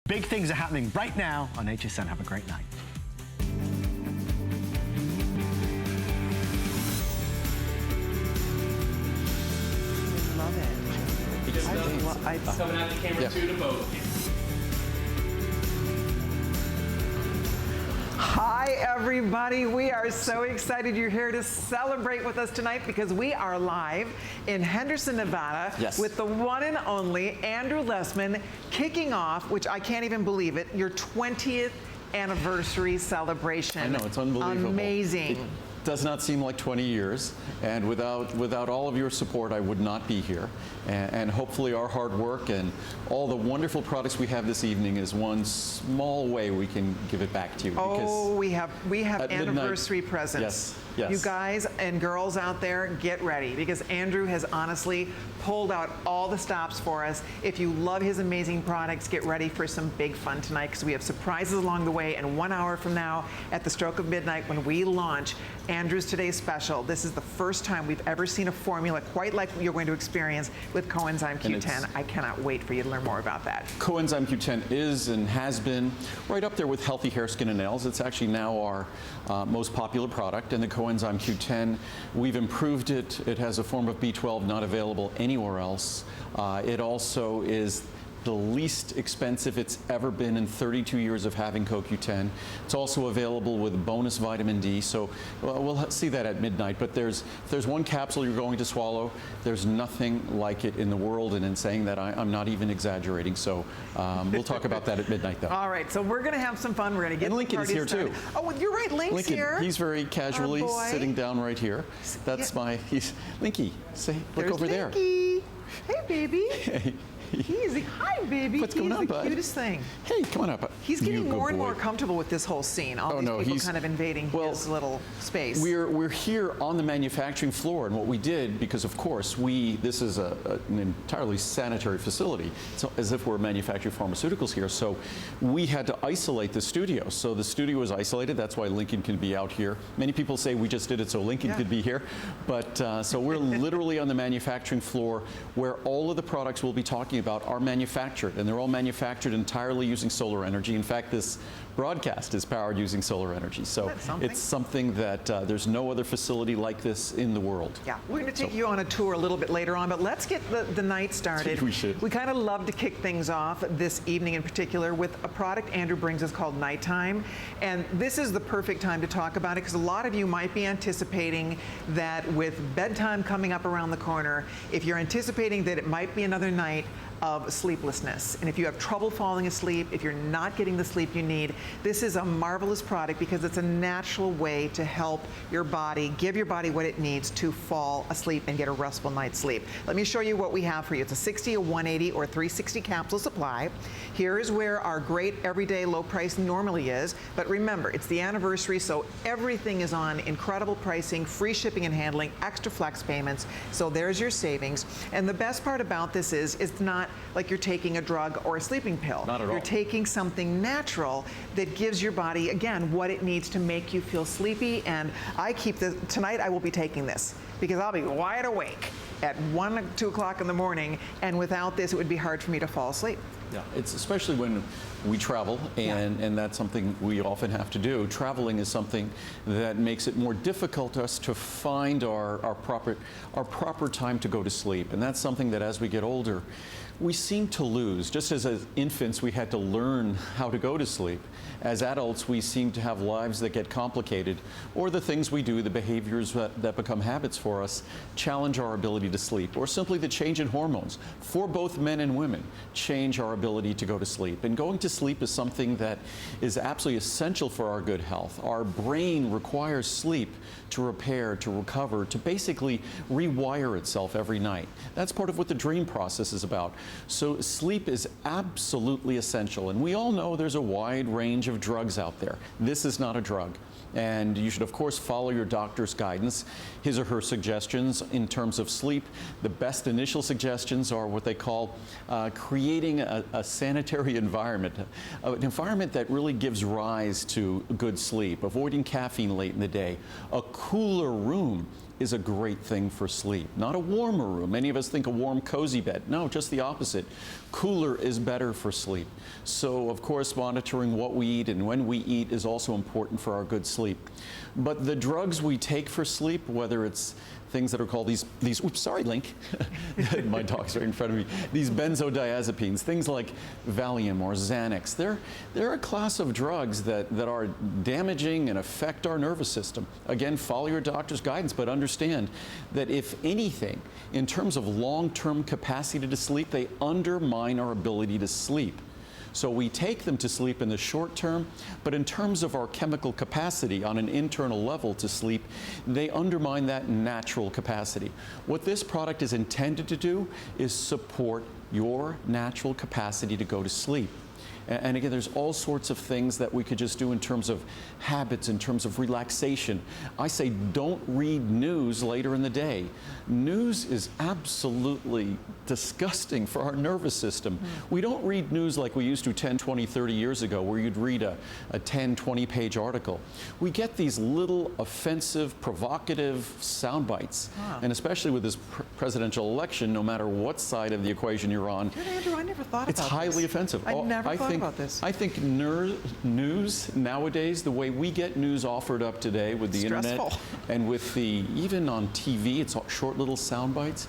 Big things are happening right now on HSN. Have a great night. Love it. Coming out of the camera too to vote. Hi, everybody. We are so excited you're here to celebrate with us tonight because we are live in Henderson, Nevada with the one and only Andrew Lessman kicking off, which I can't even believe it, your 20th anniversary celebration. I know, it's unbelievable. Amazing. It does not seem like 20 years, and without all of your support, I would not be here. And hopefully our hard work and all the wonderful products we have this evening is one small way we can give it back to you. Oh, we have anniversary midnight, presents. Yes. You guys and girls out there, get ready because Andrew has honestly pulled out all the stops for us. If you love his amazing products, get ready for some big fun tonight because we have surprises along the way. And 1 hour from now, at the stroke of midnight, when we launch Andrew's Today Special, this is the first time we've ever seen a formula quite like you're going to experience with Coenzyme Q10. I cannot wait for you to learn more about that. Coenzyme Q10 is and has been right up there with healthy hair, skin, and nails. It's actually now our most popular product, and the Coenzyme Q10, we've improved it. It has a form of B12 not available anywhere else. It also is the least expensive it's ever been in 32 years of having CoQ10. It's also available with bonus vitamin D, so we'll see that at midnight. But if there's one capsule you're going to swallow, there's nothing like it in the world, and in saying that, I'm not even exaggerating. So we'll talk about that at midnight, though. All right, so we're going to have some fun. We're going to get and Lincoln's here, started. too. Oh, you're right, Link's here. He's very casually sitting down right here. That's Linky, look over there. Linky. Hey, baby. Hey. Easy. Hi, baby. What's going on, He's the bud? cutest thing. Hey, come on up. He's getting more and more comfortable with this whole scene. All these people kind of invading his little space. We're here on the manufacturing floor, and what we did, because of course this is an entirely sanitary facility. It's as if we're manufacturing pharmaceuticals here. So we had to isolate the studio. So the studio was isolated. That's why Lincoln can be out here. Many people say we just did it so Lincoln could be here. But so we're literally on the manufacturing floor where all of the products we'll be talking about are manufactured, and they're all manufactured entirely using solar energy. In fact, this broadcast is powered using solar energy. So it's something that there's no other facility like this in the world. Yeah, we're going to take you on a tour a little bit later on, but let's get the night started. We should. We kind of love to kick things off this evening in particular with a product Andrew brings us called Nighttime. And this is the perfect time to talk about it because a lot of you might be anticipating that with bedtime coming up around the corner, if you're anticipating that it might be another night of sleeplessness. And if you have trouble falling asleep, if you're not getting the sleep you need, this is a marvelous product because it's a natural way to help your body, give your body what it needs to fall asleep and get a restful night's sleep. Let me show you what we have for you. It's a 60, a 180, or 360 capsule supply. Here is where our great everyday low price normally is. But remember, it's the anniversary, so everything is on incredible pricing, free shipping and handling, extra flex payments. So there's your savings. And the best part about this is it's not like you're taking a drug or a sleeping pill. Not at all. You're taking something natural that gives your body, again, what it needs to make you feel sleepy. And tonight I will be taking this because I'll be wide awake at 1, 2 o'clock in the morning, and without this, it would be hard for me to fall asleep. Yeah, it's especially when we travel, and that's something we often have to do. Traveling is something that makes it more difficult to us to find our proper time to go to sleep, and that's something that as we get older, we seem to lose. Just as infants, we had to learn how to go to sleep. As adults, we seem to have lives that get complicated, or the things we do, the behaviors that become habits for us, challenge our ability to sleep, or simply the change in hormones for both men and women change our ability to go to sleep. And going to sleep is something that is absolutely essential for our good health. Our brain requires sleep to repair, to recover, to basically rewire itself every night. That's part of what the dream process is about. So sleep is absolutely essential. And we all know there's a wide range of drugs out there. This is not a drug. And you should, of course, follow your doctor's guidance, his or her suggestions in terms of sleep. The best initial suggestions are what they call creating a sanitary environment, an environment that really gives rise to good sleep, avoiding caffeine late in the day, a cooler room is a great thing for sleep. Not a warmer room. Many of us think a warm, cozy bed. No, just the opposite. Cooler is better for sleep. So, of course, monitoring what we eat and when we eat is also important for our good sleep. But the drugs we take for sleep, whether it's things that are called these oops, sorry, Link. My dog's right in front of me. These benzodiazepines, things like Valium or Xanax, they're a class of drugs that are damaging and affect our nervous system. Again, follow your doctor's guidance, but understand that if anything, in terms of long-term capacity to sleep, they undermine our ability to sleep. So we take them to sleep in the short term, but in terms of our chemical capacity on an internal level to sleep, they undermine that natural capacity. What this product is intended to do is support your natural capacity to go to sleep. And again, there's all sorts of things that we could just do in terms of habits, in terms of relaxation. I say don't read news later in the day. News is absolutely disgusting for our nervous system. We don't read news like we used to 10, 20, 30 years ago, where you'd read a 10, 20-page article. We get these little offensive, provocative sound bites. And especially with this presidential election, no matter what side of the equation you're on, Andrew, I never thought about it's highly offensive. I never thought about this. I think news nowadays, the way we get news offered up today with the internet and with the, even on TV, it's short little sound bites.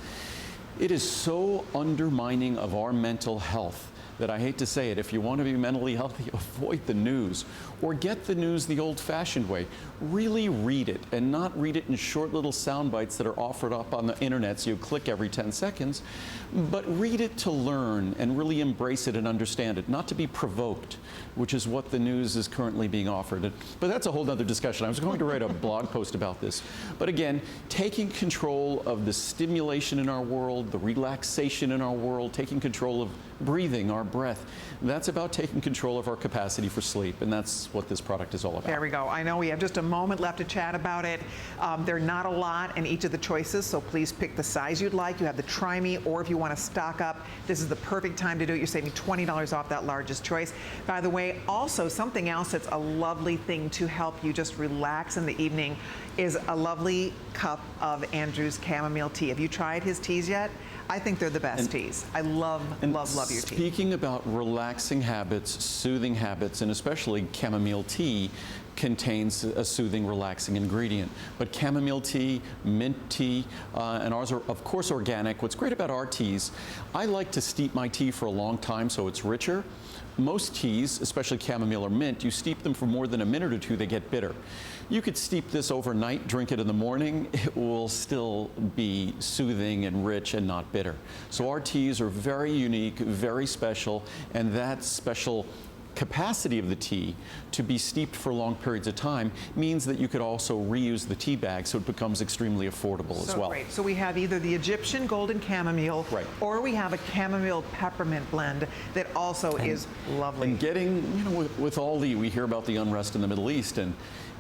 It is so undermining of our mental health that I hate to say it, if you want to be mentally healthy, avoid the news or get the news the old-fashioned way. Really read it and not read it in short little sound bites that are offered up on the internet so you click every 10 seconds, but read it to learn and really embrace it and understand it, not to be provoked, which is what the news is currently being offered. But that's a whole other discussion. I was going to write a blog post about this. But again, taking control of the stimulation in our world, the relaxation in our world, taking control of breathing, our breath, that's about taking control of our capacity for sleep, and that's what this product is all about. There we go. I know we have just a moment left to chat about it. There are not a lot in each of the choices, so please pick the size you'd like. You have the Try Me, or if you want to stock up, this is the perfect time to do it. You're saving $20 off that largest choice. By the way, also something else that's a lovely thing to help you just relax in the evening is a lovely cup of Andrew's chamomile tea. Have you tried his teas yet? I think they're the best teas. I love your tea. Speaking about relaxing habits, soothing habits, and especially chamomile tea contains a soothing, relaxing ingredient. But chamomile tea, mint tea, and ours are, of course, organic. What's great about our teas, I like to steep my tea for a long time so it's richer. Most teas, especially chamomile or mint, you steep them for more than a minute or two, they get bitter. You could steep this overnight, drink it in the morning, it will still be soothing and rich and not bitter. So our teas are very unique, very special, and that special capacity of the tea to be steeped for long periods of time means that you could also reuse the tea bag, so it becomes extremely affordable as well. Great. So we have either the Egyptian golden chamomile, or we have a chamomile peppermint blend that also is lovely. And getting, you know, with all we hear about the unrest in the Middle East, and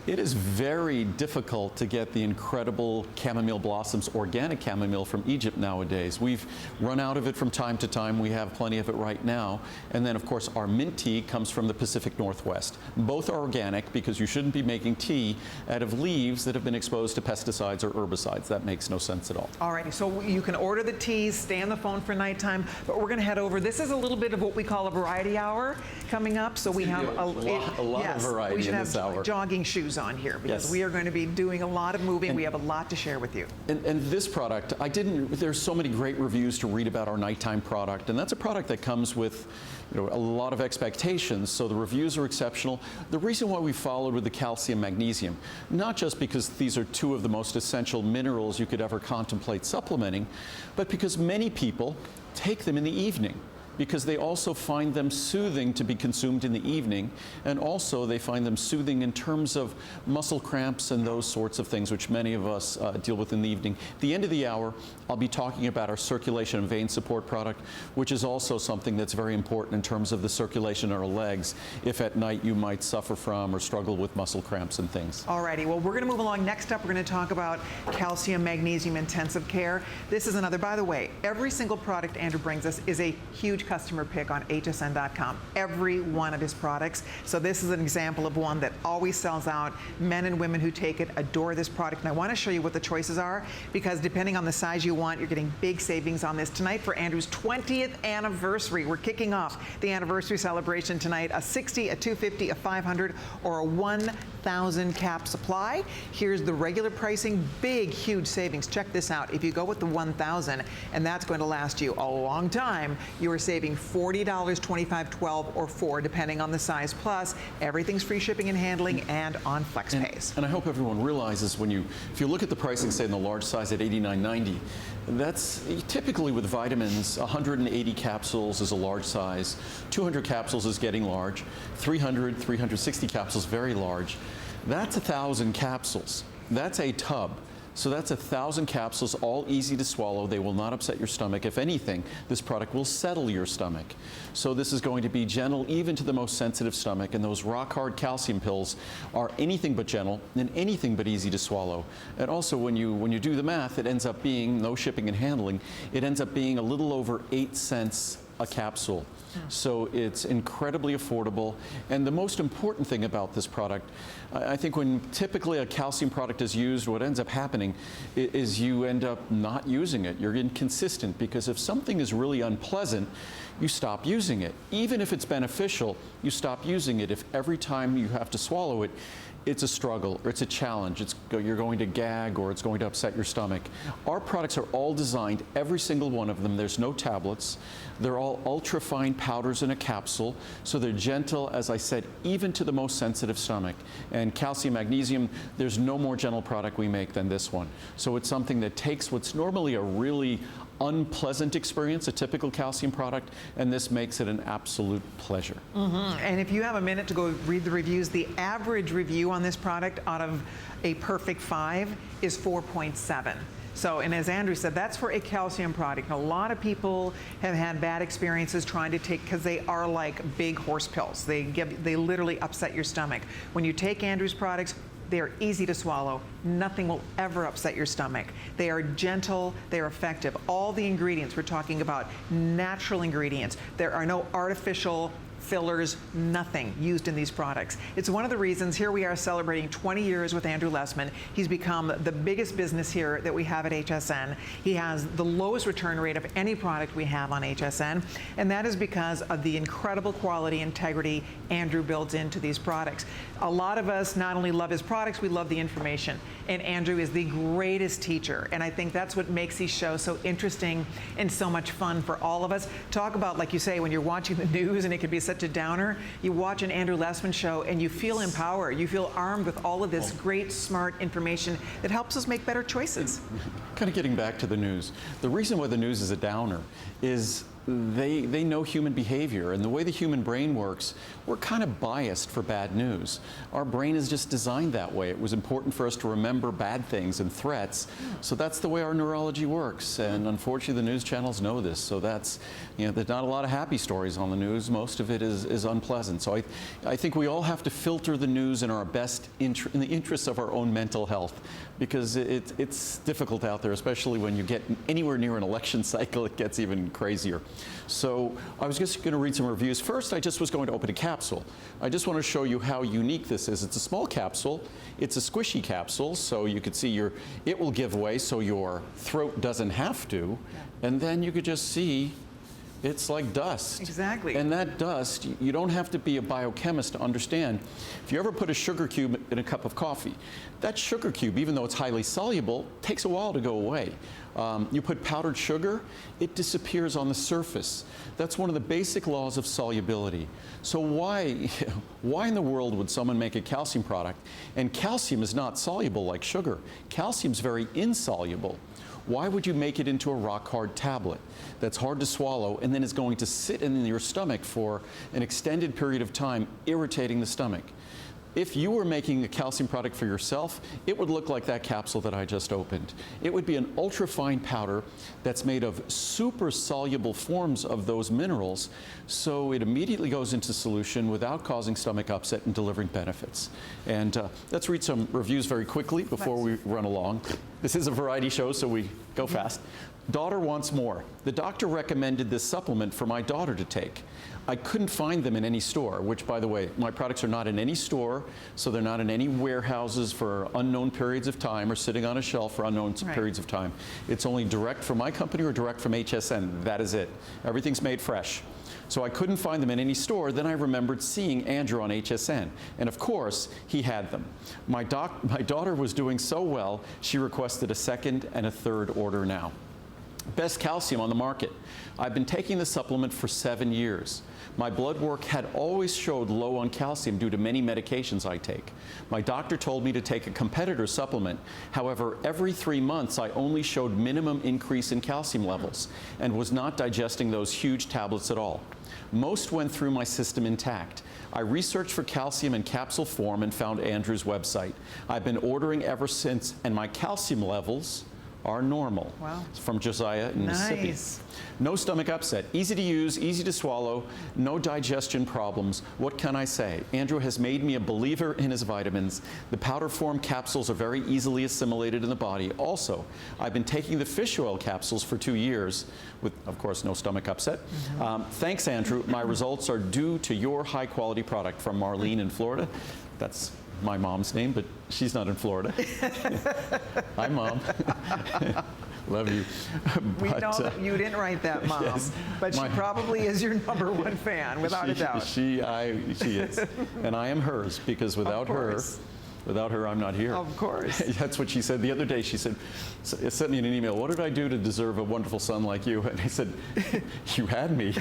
it is very difficult to get the incredible chamomile blossoms, organic chamomile from Egypt nowadays. We've run out of it from time to time. We have plenty of it right now. And then, of course, our mint tea comes from the Pacific Northwest. Both are organic because you shouldn't be making tea out of leaves that have been exposed to pesticides or herbicides. That makes no sense at all. All righty, so you can order the teas, stay on the phone for nighttime, but we're going to head over. This is a little bit of what we call a variety hour coming up. So we have a lot of variety in this hour. Jogging shoes on here because we are going to be doing a lot of moving. We have a lot to share with you. And this product, there's so many great reviews to read about our nighttime product, and that's a product that comes with, you know, a lot of expectations, so the reviews are exceptional. The reason why we followed with the calcium magnesium, not just because these are two of the most essential minerals you could ever contemplate supplementing, but because many people take them in the evening, because they also find them soothing to be consumed in the evening, and also they find them soothing in terms of muscle cramps and those sorts of things, which many of us deal with in the evening. At the end of the hour, I'll be talking about our circulation and vein support product, which is also something that's very important in terms of the circulation in our legs, if at night you might suffer from or struggle with muscle cramps and things. All righty, well, we're going to move along. Next up, we're going to talk about calcium magnesium intensive care. This is another, by the way, every single product Andrew brings us is a huge customer pick on hsn.com, every one of his products. So this is an example of one that always sells out. Men and women who take it adore this product. And I want to show you what the choices are, because depending on the size you want, you're getting big savings on this. Tonight for Andrew's 20th anniversary, we're kicking off the anniversary celebration tonight. A 60, a 250, a 500, or a 1,000 cap supply. Here's the regular pricing, big, huge savings. Check this out. If you go with the 1,000, and that's going to last you a long time, you are saving $40, $25, $12, or $4, depending on the size. Plus, everything's free shipping and handling and on FlexPays. And I hope everyone realizes if you look at the pricing, say in the large size at $89.90, that's typically with vitamins. 180 capsules is a large size, 200 capsules is getting large, 300, 360 capsules very large. That's 1,000 capsules. That's a tub. So that's 1,000 capsules, all easy to swallow. They will not upset your stomach. If anything, this product will settle your stomach. So this is going to be gentle even to the most sensitive stomach, and those rock-hard calcium pills are anything but gentle and anything but easy to swallow. And also, when you do the math, it ends up being, no shipping and handling, it ends up being a little over 8 cents a capsule. So it's incredibly affordable. And the most important thing about this product, I think when typically a calcium product is used, what ends up happening is you end up not using it. You're inconsistent, because if something is really unpleasant, you stop using it. Even if it's beneficial, you stop using it. If every time you have to swallow it, it's a struggle or it's a challenge, you're going to gag or it's going to upset your stomach. Our products are all designed, every single one of them, there's no tablets. They're all ultra-fine powders in a capsule, so they're gentle, as I said, even to the most sensitive stomach. And calcium, magnesium, there's no more gentle product we make than this one. So it's something that takes what's normally a really unpleasant experience, a typical calcium product, and this makes it an absolute pleasure. And if you have a minute to go read the reviews, the average review on this product out of a perfect 5 is 4.7. So, and as Andrew said, that's for a calcium product. And a lot of people have had bad experiences trying to take, because they are like big horse pills. They literally upset your stomach. When you take Andrew's products, they are easy to swallow. Nothing will ever upset your stomach. They are gentle, they are effective. All the ingredients, we're talking about natural ingredients. There are no artificial fillers, nothing used in these products. It's one of the reasons here we are celebrating 20 years with Andrew Lessman. He's become the biggest business here that we have at HSN. He has the lowest return rate of any product we have on HSN, and that is because of the incredible quality integrity Andrew builds into these products. A lot of us not only love his products, we love the information. And Andrew is the greatest teacher. And I think that's what makes these shows so interesting and so much fun for all of us. Talk about, like you say, when you're watching the news and it can be such a downer, you watch an Andrew Lessman show and you feel empowered. You feel armed with all of this great, smart information that helps us make better choices. Kind of getting back to the news. The reason why the news is a downer is they know human behavior, and the way the human brain works, we're kind of biased for bad news. Our brain is just designed that way. It was important for us to remember bad things and threats, so that's the way our neurology works. And unfortunately, the news channels know this. So that's, there's not a lot of happy stories on the news. Most of it is unpleasant. So I think we all have to filter the news in our best in the interests of our own mental health, because it's difficult out there, especially when you get anywhere near an election cycle. It gets even crazier. So I was just going to read some reviews. First, I just was going to open a capsule. I just want to show you how unique this is. It's a small capsule. It's a squishy capsule, so you could see it will give way so your throat doesn't have to. And then you could just see it's like dust. Exactly. And that dust, you don't have to be a biochemist to understand. If you ever put a sugar cube in a cup of coffee, that sugar cube, even though it's highly soluble, takes a while to go away. You put powdered sugar, it disappears on the surface. That's one of the basic laws of solubility. So why in the world would someone make a calcium product? And calcium is not soluble like sugar. Calcium's very insoluble. Why would you make it into a rock-hard tablet that's hard to swallow and then is going to sit in your stomach for an extended period of time, irritating the stomach? If you were making a calcium product for yourself, it would look like that capsule that I just opened. It would be an ultra-fine powder that's made of super soluble forms of those minerals, so it immediately goes into solution without causing stomach upset and delivering benefits. And let's read some reviews very quickly before we run along. This is a variety show, so we go fast. Daughter wants more. The doctor recommended this supplement for my daughter to take. I couldn't find them in any store, which, by the way, my products are not in any store, so they're not in any warehouses for unknown periods of time or sitting on a shelf for unknown periods of time. It's only direct from my company or direct from HSN. That is it. Everything's made fresh. So I couldn't find them in any store. Then I remembered seeing Andrew on HSN. And of course, he had them. My daughter was doing so well, she requested a second and a third order now. Best calcium on the market. I've been taking the supplement for 7 years. My blood work had always showed low on calcium due to many medications I take. My doctor told me to take a competitor supplement. However, every 3 months I only showed minimum increase in calcium levels and was not digesting those huge tablets at all. Most went through my system intact. I researched for calcium in capsule form and found Andrew's website. I've been ordering ever since, and my calcium levels are normal. Wow. From Josiah in Mississippi. Nice. No stomach upset. Easy to use, easy to swallow, no digestion problems. What can I say? Andrew has made me a believer in his vitamins. The powder form capsules are very easily assimilated in the body. Also, I've been taking the fish oil capsules for 2 years with, of course, no stomach upset. Thanks, Andrew. My results are due to your high quality product. From Marlene in Florida. That's my mom's name, but she's not in Florida. Hi, Mom. Love you. We know that you didn't write that, Mom, yes, but she probably is your #1 fan, without a doubt. She is. And I am hers, because without her, I'm not here. Of course. That's what she said the other day. She said, sent me an email, what did I do to deserve a wonderful son like you? And I said, you had me.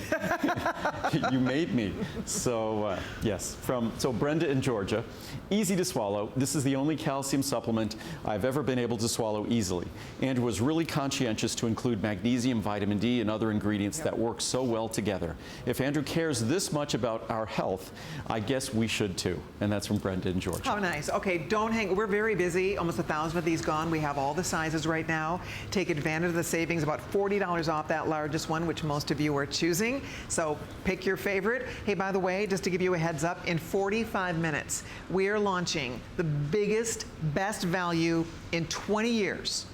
You made me. So, yes. So Brenda in Georgia, easy to swallow. This is the only calcium supplement I've ever been able to swallow easily. Andrew was really conscientious to include magnesium, vitamin D, and other ingredients that work so well together. If Andrew cares this much about our health, I guess we should too. And that's from Brenda in Georgia. How nice. Okay, don't hang. We're very busy. Almost 1,000 of these gone. We have all the sizes right now. Take advantage of the savings. About $40 off that largest one, which most of you are choosing. So pick your favorite. Hey, by the way, just to give you a heads up, in 45 minutes, we are launching the biggest, best value in 20 years.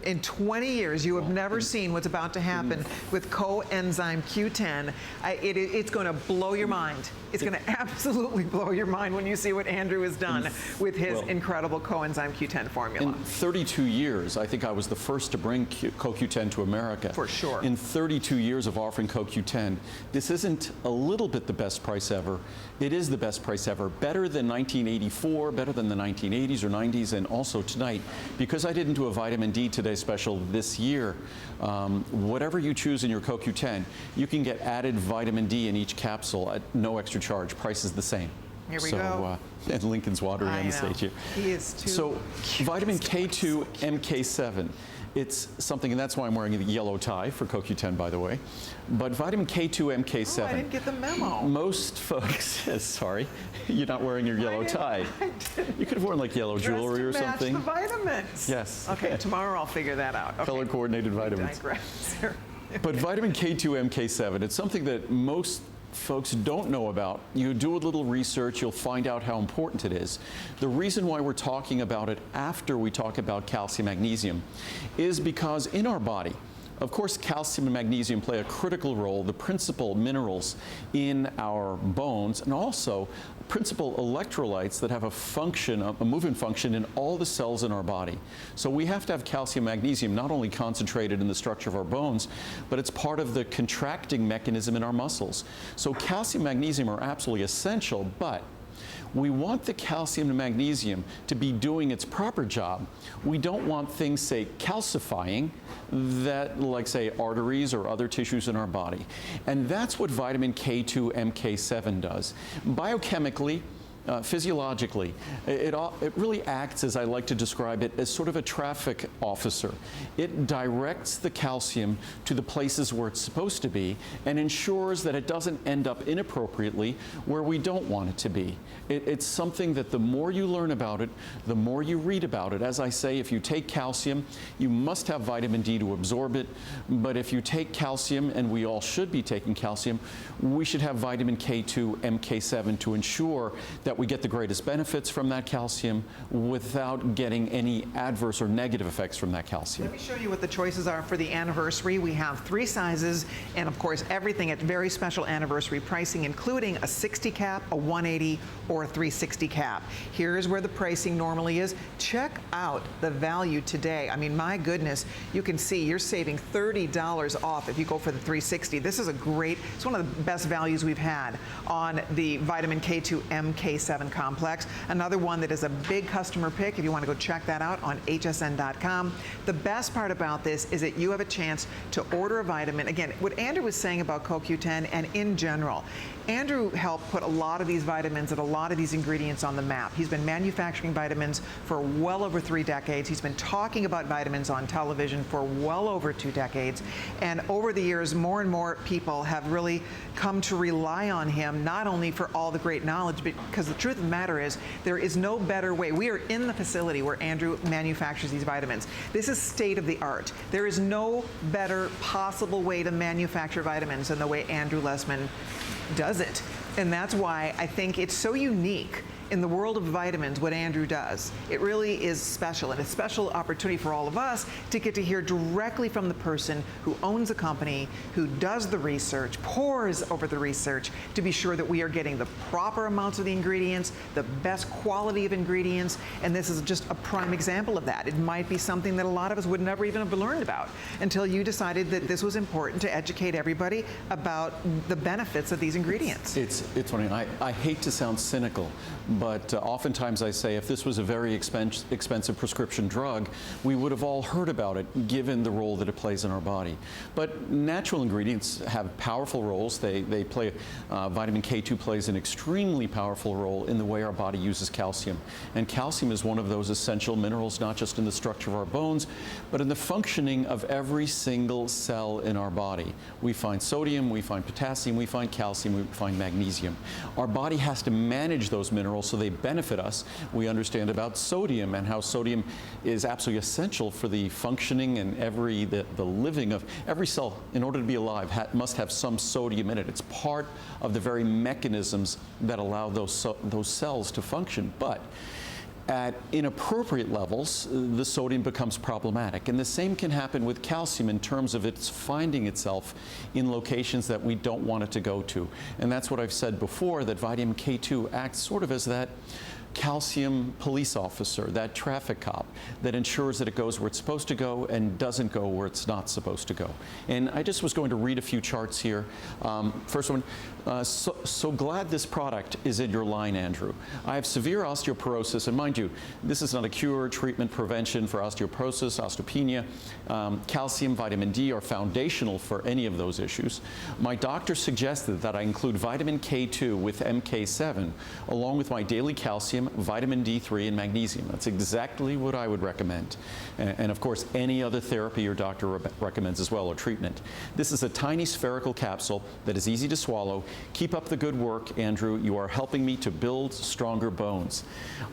In 20 years, you have never seen what's about to happen with coenzyme Q10. It's going to blow your mind. It's going to absolutely blow your mind when you see what Andrew has done with his incredible coenzyme Q10 formula. In 32 years, I think I was the first to bring CoQ10 to America. For sure. In 32 years of offering CoQ10, this isn't a little bit the best price ever. It is the best price ever. Better than 1984, better than the 1980s or 90s, and also tonight. Because I didn't do a vitamin D Today special this year, whatever you choose in your CoQ10, you can get added vitamin D in each capsule at no extra charge. Price is the same. Here we go. And Lincoln's watering on the stage here. He is too. So vitamin K2 MK7. It's something, and that's why I'm wearing the yellow tie for CoQ10, by the way. But vitamin K2 MK7. Oh, I didn't get the memo. Most folks, sorry, you're not wearing your yellow tie. You could have worn like yellow jewelry or something. Match the vitamins. Yes. Okay, tomorrow I'll figure that out. Okay. Color coordinated vitamins. Digress. But vitamin K2 MK7, it's something that most folks don't know about. You do a little research, you'll find out how important it is. The reason why we're talking about it after we talk about calcium magnesium is because in our body, of course, calcium and magnesium play a critical role, the principal minerals in our bones, and also principal electrolytes that have a function, a movement function in all the cells in our body. So we have to have calcium magnesium not only concentrated in the structure of our bones, but it's part of the contracting mechanism in our muscles. So calcium and magnesium are absolutely essential, but we want the calcium and magnesium to be doing its proper job. We don't want things, say, calcifying that, like, say, arteries or other tissues in our body. And that's what vitamin K2 MK7 does. Biochemically, physiologically, it really acts, as I like to describe it, as sort of a traffic officer. It directs the calcium to the places where it's supposed to be and ensures that it doesn't end up inappropriately where we don't want it to be. It's something that the more you learn about it, the more you read about it. As I say, if you take calcium, you must have vitamin D to absorb it. But if you take calcium, and we all should be taking calcium, we should have vitamin K2 MK7 to ensure that that we get the greatest benefits from that calcium without getting any adverse or negative effects from that calcium. Let me show you what the choices are for the anniversary. We have 3 sizes, and of course everything at very special anniversary pricing, including a 60 cap, a 180, or a 360 cap. Here's where the pricing normally is. Check out the value today. I mean, my goodness, you can see you're saving $30 off if you go for the 360. This is a great, it's one of the best values we've had on the vitamin K2 MK7 complex. Another one that is a big customer pick if you want to go check that out on hsn.com. The best part about this is that you have a chance to order a vitamin. Again, what Andrew was saying about CoQ10 and in general, Andrew helped put a lot of these vitamins and a lot of these ingredients on the map. He's been manufacturing vitamins for well over 3 decades. He's been talking about vitamins on television for well over 2 decades. And over the years, more and more people have really come to rely on him, not only for all the great knowledge, but because the truth of the matter is, there is no better way. We are in the facility where Andrew manufactures these vitamins. This is state of the art. There is no better possible way to manufacture vitamins than the way Andrew Lessman does it. And that's why I think it's so unique in the world of vitamins, what Andrew does. It really is special, and a special opportunity for all of us to get to hear directly from the person who owns a company, who does the research, pores over the research to be sure that we are getting the proper amounts of the ingredients, the best quality of ingredients, and this is just a prime example of that. It might be something that a lot of us would never even have learned about until you decided that this was important to educate everybody about the benefits of these ingredients. It's funny, I hate to sound cynical, but oftentimes I say if this was a very expensive prescription drug, we would have all heard about it, given the role that it plays in our body. But natural ingredients have powerful roles. They play, vitamin K2 plays an extremely powerful role in the way our body uses calcium. And calcium is one of those essential minerals, not just in the structure of our bones, but in the functioning of every single cell in our body. We find sodium, we find potassium, we find calcium, we find magnesium. Our body has to manage those minerals so they benefit us. We understand about sodium and how sodium is absolutely essential for the functioning and the living of every cell. In order to be alive, must have some sodium in it. It's part of the very mechanisms that allow those cells to function. But at inappropriate levels, the sodium becomes problematic. And the same can happen with calcium in terms of its finding itself in locations that we don't want it to go to. And that's what I've said before, that vitamin K2 acts sort of as that calcium police officer, that traffic cop that ensures that it goes where it's supposed to go and doesn't go where it's not supposed to go. And I just was going to read a few charts here. First one, so glad this product is in your line, Andrew. I have severe osteoporosis, and mind you, this is not a cure, treatment, prevention for osteoporosis, osteopenia. Calcium, vitamin D are foundational for any of those issues. My doctor suggested that I include vitamin K2 with MK7 along with my daily calcium, vitamin D3, and magnesium. That's exactly what I would recommend. And of course, any other therapy your doctor recommends as well, or treatment. This is a tiny spherical capsule that is easy to swallow. Keep up the good work, Andrew. You are helping me to build stronger bones.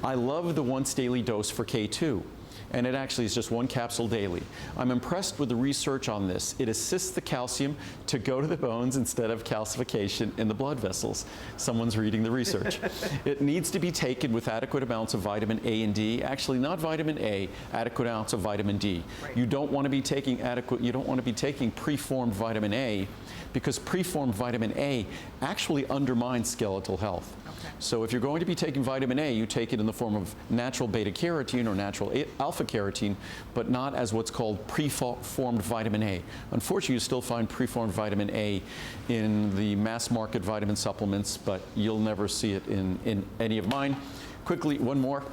I love the once daily dose for K2. And it actually is just 1 capsule daily. I'm impressed with the research on this. It assists the calcium to go to the bones instead of calcification in the blood vessels. Someone's reading the research. It needs to be taken with adequate amounts of vitamin A and D. Actually, not vitamin A, adequate amounts of vitamin D. Right. You don't want to be taking preformed vitamin A, because preformed vitamin A actually undermines skeletal health. Okay. So if you're going to be taking vitamin A, you take it in the form of natural beta carotene or natural alpha carotene, but not as what's called preformed vitamin A. Unfortunately, you still find preformed vitamin A in the mass market vitamin supplements, but you'll never see it in any of mine. Quickly, one more.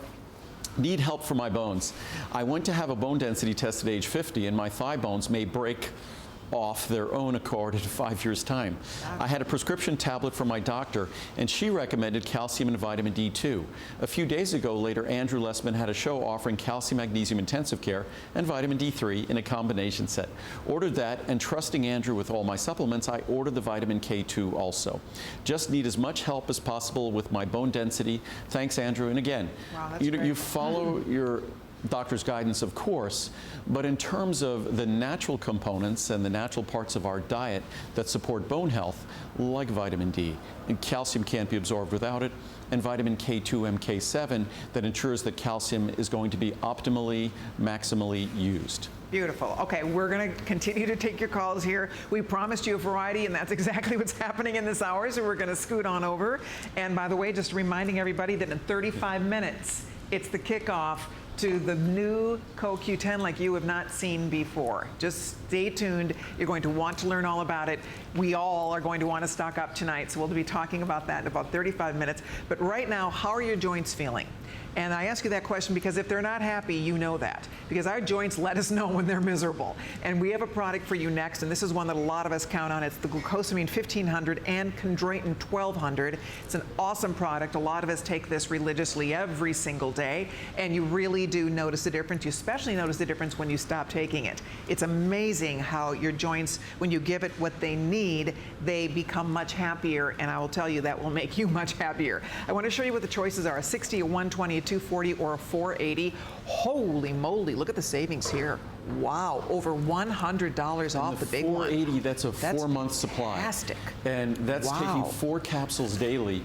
Need help for my bones. I went to have a bone density test at age 50, and my thigh bones may break off their own accord in 5 years' time. I had a prescription tablet from my doctor, and she recommended calcium and vitamin D2. A few days ago, later, Andrew Lessman had a show offering calcium magnesium intensive care and vitamin D3 in a combination set. Ordered that, and trusting Andrew with all my supplements, I ordered the vitamin K2 also. Just need as much help as possible with my bone density. Thanks, Andrew. And again, wow, you follow doctor's guidance, of course, but in terms of the natural components and the natural parts of our diet that support bone health, like vitamin D, and calcium can't be absorbed without it, and vitamin K2, MK7 that ensures that calcium is going to be optimally, maximally used. Beautiful. Okay, we're going to continue to take your calls here. We promised you a variety, and that's exactly what's happening in this hour, so we're going to scoot on over. And by the way, just reminding everybody that in 35 minutes, it's the kickoff to the new CoQ10 like you have not seen before. Just stay tuned. You're going to want to learn all about it. We all are going to want to stock up tonight, so we'll be talking about that in about 35 minutes. But right now, how are your joints feeling? And I ask you that question because if they're not happy, you know that. Because our joints let us know when they're miserable. And we have a product for you next, and this is one that a lot of us count on. It's the Glucosamine 1500 and Chondroitin 1200. It's an awesome product. A lot of us take this religiously every single day, and you really do notice the difference. You especially notice the difference when you stop taking it. It's amazing how your joints, when you give it what they need, they become much happier, and I will tell you that will make you much happier. I want to show you what the choices are: a 60, a 120, a 240, or a 480. Holy moly, look at the savings here. Wow, over $100 off the big one. 480, that's a 4-month supply. Fantastic. And that's taking 4 capsules daily,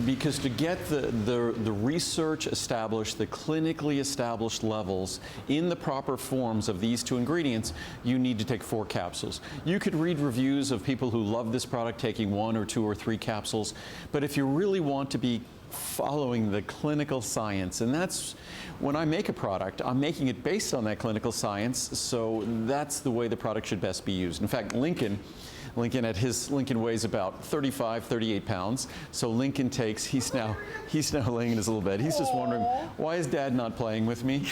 because to get the research established, the clinically established levels in the proper forms of these 2 ingredients, you need to take 4 capsules. You could read reviews of people who love this product taking 1 or 2 or 3 capsules, but if you really want to be following the clinical science, and that's when I make a product, I'm making it based on that clinical science, so that's the way the product should best be used. In fact, Lincoln weighs about 35, 38 pounds. So Lincoln he's now laying in his little bed. He's just wondering, why is Dad not playing with me?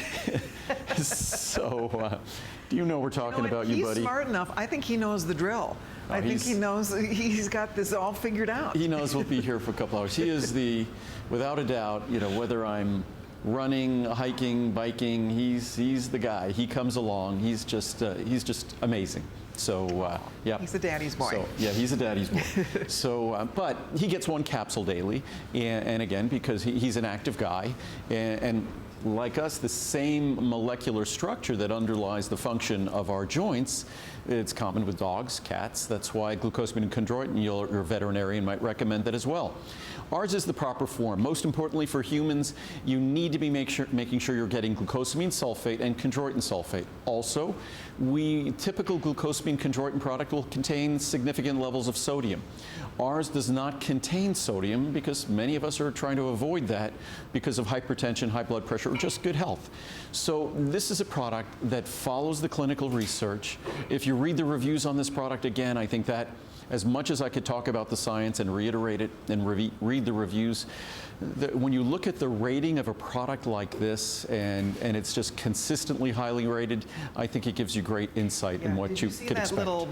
So, do you know we're talking about you, buddy? He's smart enough. I think he knows the drill. I think he knows, he's got this all figured out. He knows we'll be here for a couple hours. He is without a doubt, whether I'm running, hiking, biking, he's the guy. He comes along. He's just amazing. So, yeah. He's a daddy's boy. So, yeah, he's a daddy's boy. So, but he gets 1 capsule daily, and again, because he's an active guy, and like us, the same molecular structure that underlies the function of our joints, it's common with dogs, cats. That's why glucosamine and chondroitin, your veterinarian might recommend that as well. Ours is the proper form. Most importantly for humans, you need to be making sure you're getting glucosamine sulfate and chondroitin sulfate. Also, typical glucosamine chondroitin product will contain significant levels of sodium. Ours does not contain sodium because many of us are trying to avoid that because of hypertension, high blood pressure, or just good health. So this is a product that follows the clinical research. If you read the reviews on this product, again, I think that as much as I could talk about the science and reiterate it and read the reviews, when you look at the rating of a product like this and it's just consistently highly rated, I think it gives you great insight in what you could expect. Did you see that little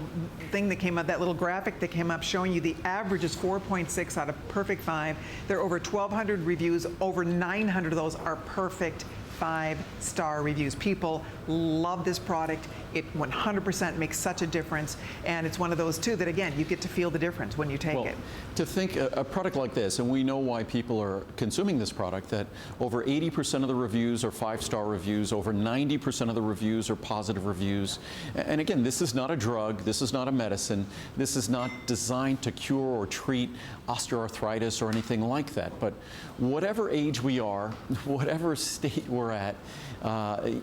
thing that came up, that little graphic that came up showing you the average is 4.6 out of perfect 5. There are over 1,200 reviews. Over 900 of those are perfect 5-star reviews. People love this product. It 100% makes such a difference, and it's one of those too that, again, you get to feel the difference when you take it. To think a product like this, and we know why people are consuming this product, that over 80% of the reviews are 5-star reviews, over 90% of the reviews are positive reviews. And again, this is not a drug, this is not a medicine, this is not designed to cure or treat osteoarthritis or anything like that. But whatever age we are, whatever state we're at,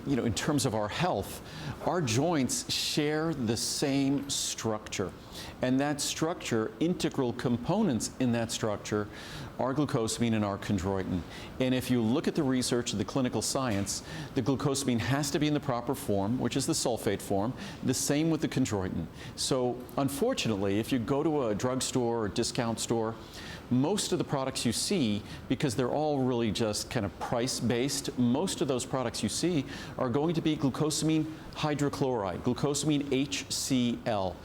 in terms of our health, our joints share the same structure. And that structure, integral components in that structure, are glucosamine and our chondroitin. And if you look at the research of the clinical science, the glucosamine has to be in the proper form, which is the sulfate form, the same with the chondroitin. So unfortunately, if you go to a drugstore or discount store, most of the products you see, because they're all really just kind of price-based, most of those products you see are going to be glucosamine hydrochloride, glucosamine HCl.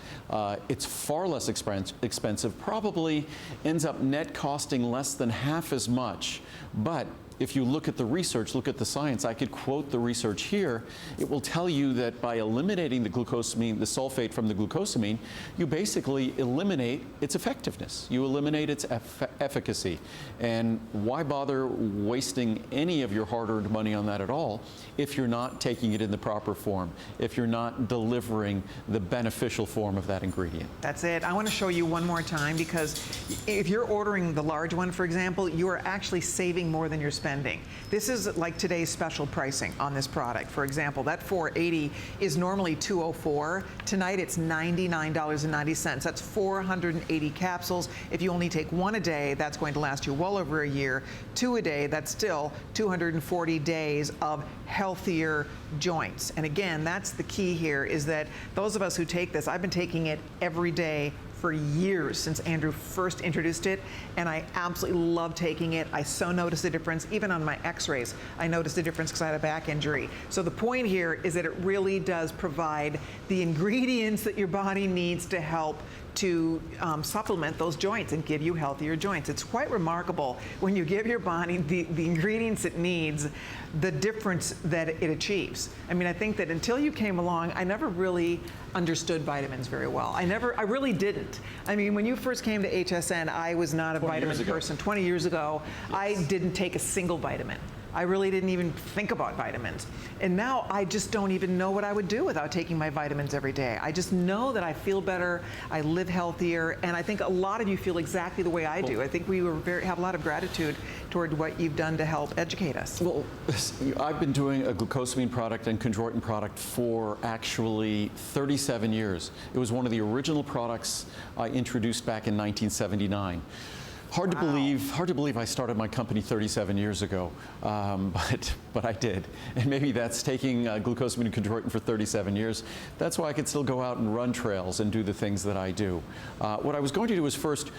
It's far less expensive, probably ends up net costing less than half as much, but if you look at the research, look at the science, I could quote the research here. It will tell you that by eliminating the glucosamine, the sulfate from the glucosamine, you basically eliminate its effectiveness. You eliminate its efficacy. And why bother wasting any of your hard-earned money on that at all if you're not taking it in the proper form, if you're not delivering the beneficial form of that ingredient? That's it. I want to show you one more time, because if you're ordering the large one, for example, you are actually saving more than you're spending. This is like today's special pricing on this product. For example, that $4.80 is normally $204. Tonight it's $99.90. That's 480 capsules. If you only take one a day, that's going to last you well over a year. 2 a day, that's still 240 days of healthier joints. And again, that's the key here, is that those of us who take this, I've been taking it every day for years since Andrew first introduced it, and I absolutely love taking it. I so notice a difference. Even on my x-rays, I noticed a difference because I had a back injury. So the point here is that it really does provide the ingredients that your body needs to help to supplement those joints and give you healthier joints. It's quite remarkable when you give your body the ingredients it needs, the difference that it achieves. I mean, I think that until you came along, I never really understood vitamins very well. I really didn't. I mean, when you first came to HSN, I was not a vitamin person. 20 years ago, yes. I didn't take a single vitamin. I really didn't even think about vitamins. And now I just don't even know what I would do without taking my vitamins every day. I just know that I feel better, I live healthier, and I think a lot of you feel exactly the way I do. I think we have a lot of gratitude toward what you've done to help educate us. Well, I've been doing a glucosamine product and chondroitin product for actually 37 years. It was one of the original products I introduced back in 1979. Hard to believe I started my company 37 years ago, but I did. And maybe that's taking glucosamine and chondroitin for 37 years. That's why I could still go out and run trails and do the things that I do. What I was going to do is first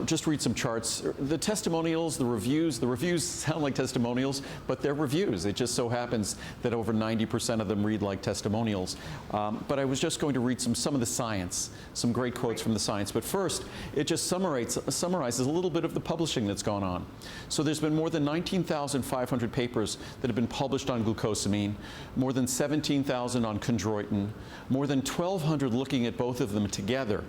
just read some charts. The testimonials, the reviews sound like testimonials, but they're reviews. It just so happens that over 90% of them read like testimonials. But I was just going to read some of the science, some great quotes from the science. But first, it just summarizes a little bit of the publishing that's gone on. So there's been more than 19,500 papers that have been published on glucosamine, more than 17,000 on chondroitin, more than 1,200 looking at both of them together,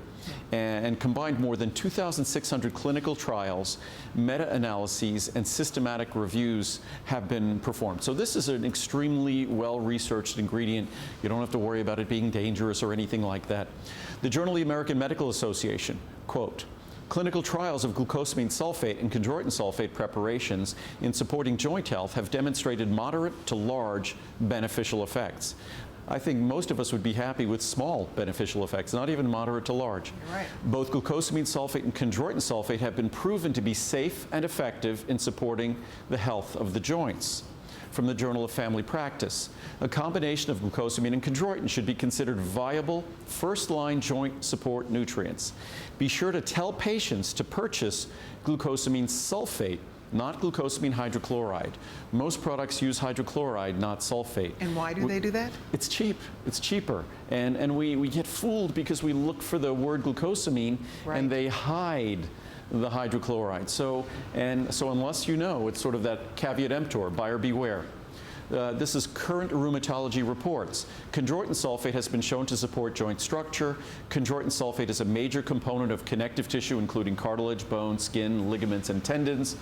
and combined more than 2,600 clinical trials, meta-analyses, and systematic reviews have been performed. So this is an extremely well-researched ingredient. You don't have to worry about it being dangerous or anything like that. The Journal of the American Medical Association, quote, "Clinical trials of glucosamine sulfate and chondroitin sulfate preparations in supporting joint health have demonstrated moderate to large beneficial effects." I think most of us would be happy with small beneficial effects, not even moderate to large. You're right. Both glucosamine sulfate and chondroitin sulfate have been proven to be safe and effective in supporting the health of the joints. From the Journal of Family Practice, a combination of glucosamine and chondroitin should be considered viable first-line joint support nutrients. Be sure to tell patients to purchase glucosamine sulfate, not glucosamine hydrochloride. Most products use hydrochloride, not sulfate. And why do they do that? It's cheap. It's cheaper. And we get fooled because we look for the word glucosamine, right, and they hide the hydrochloride. So unless you know, it's sort of that caveat emptor, buyer beware. This is Current Rheumatology Reports. Chondroitin sulfate has been shown to support joint structure. Chondroitin sulfate is a major component of connective tissue, including cartilage, bone, skin, ligaments, and tendons.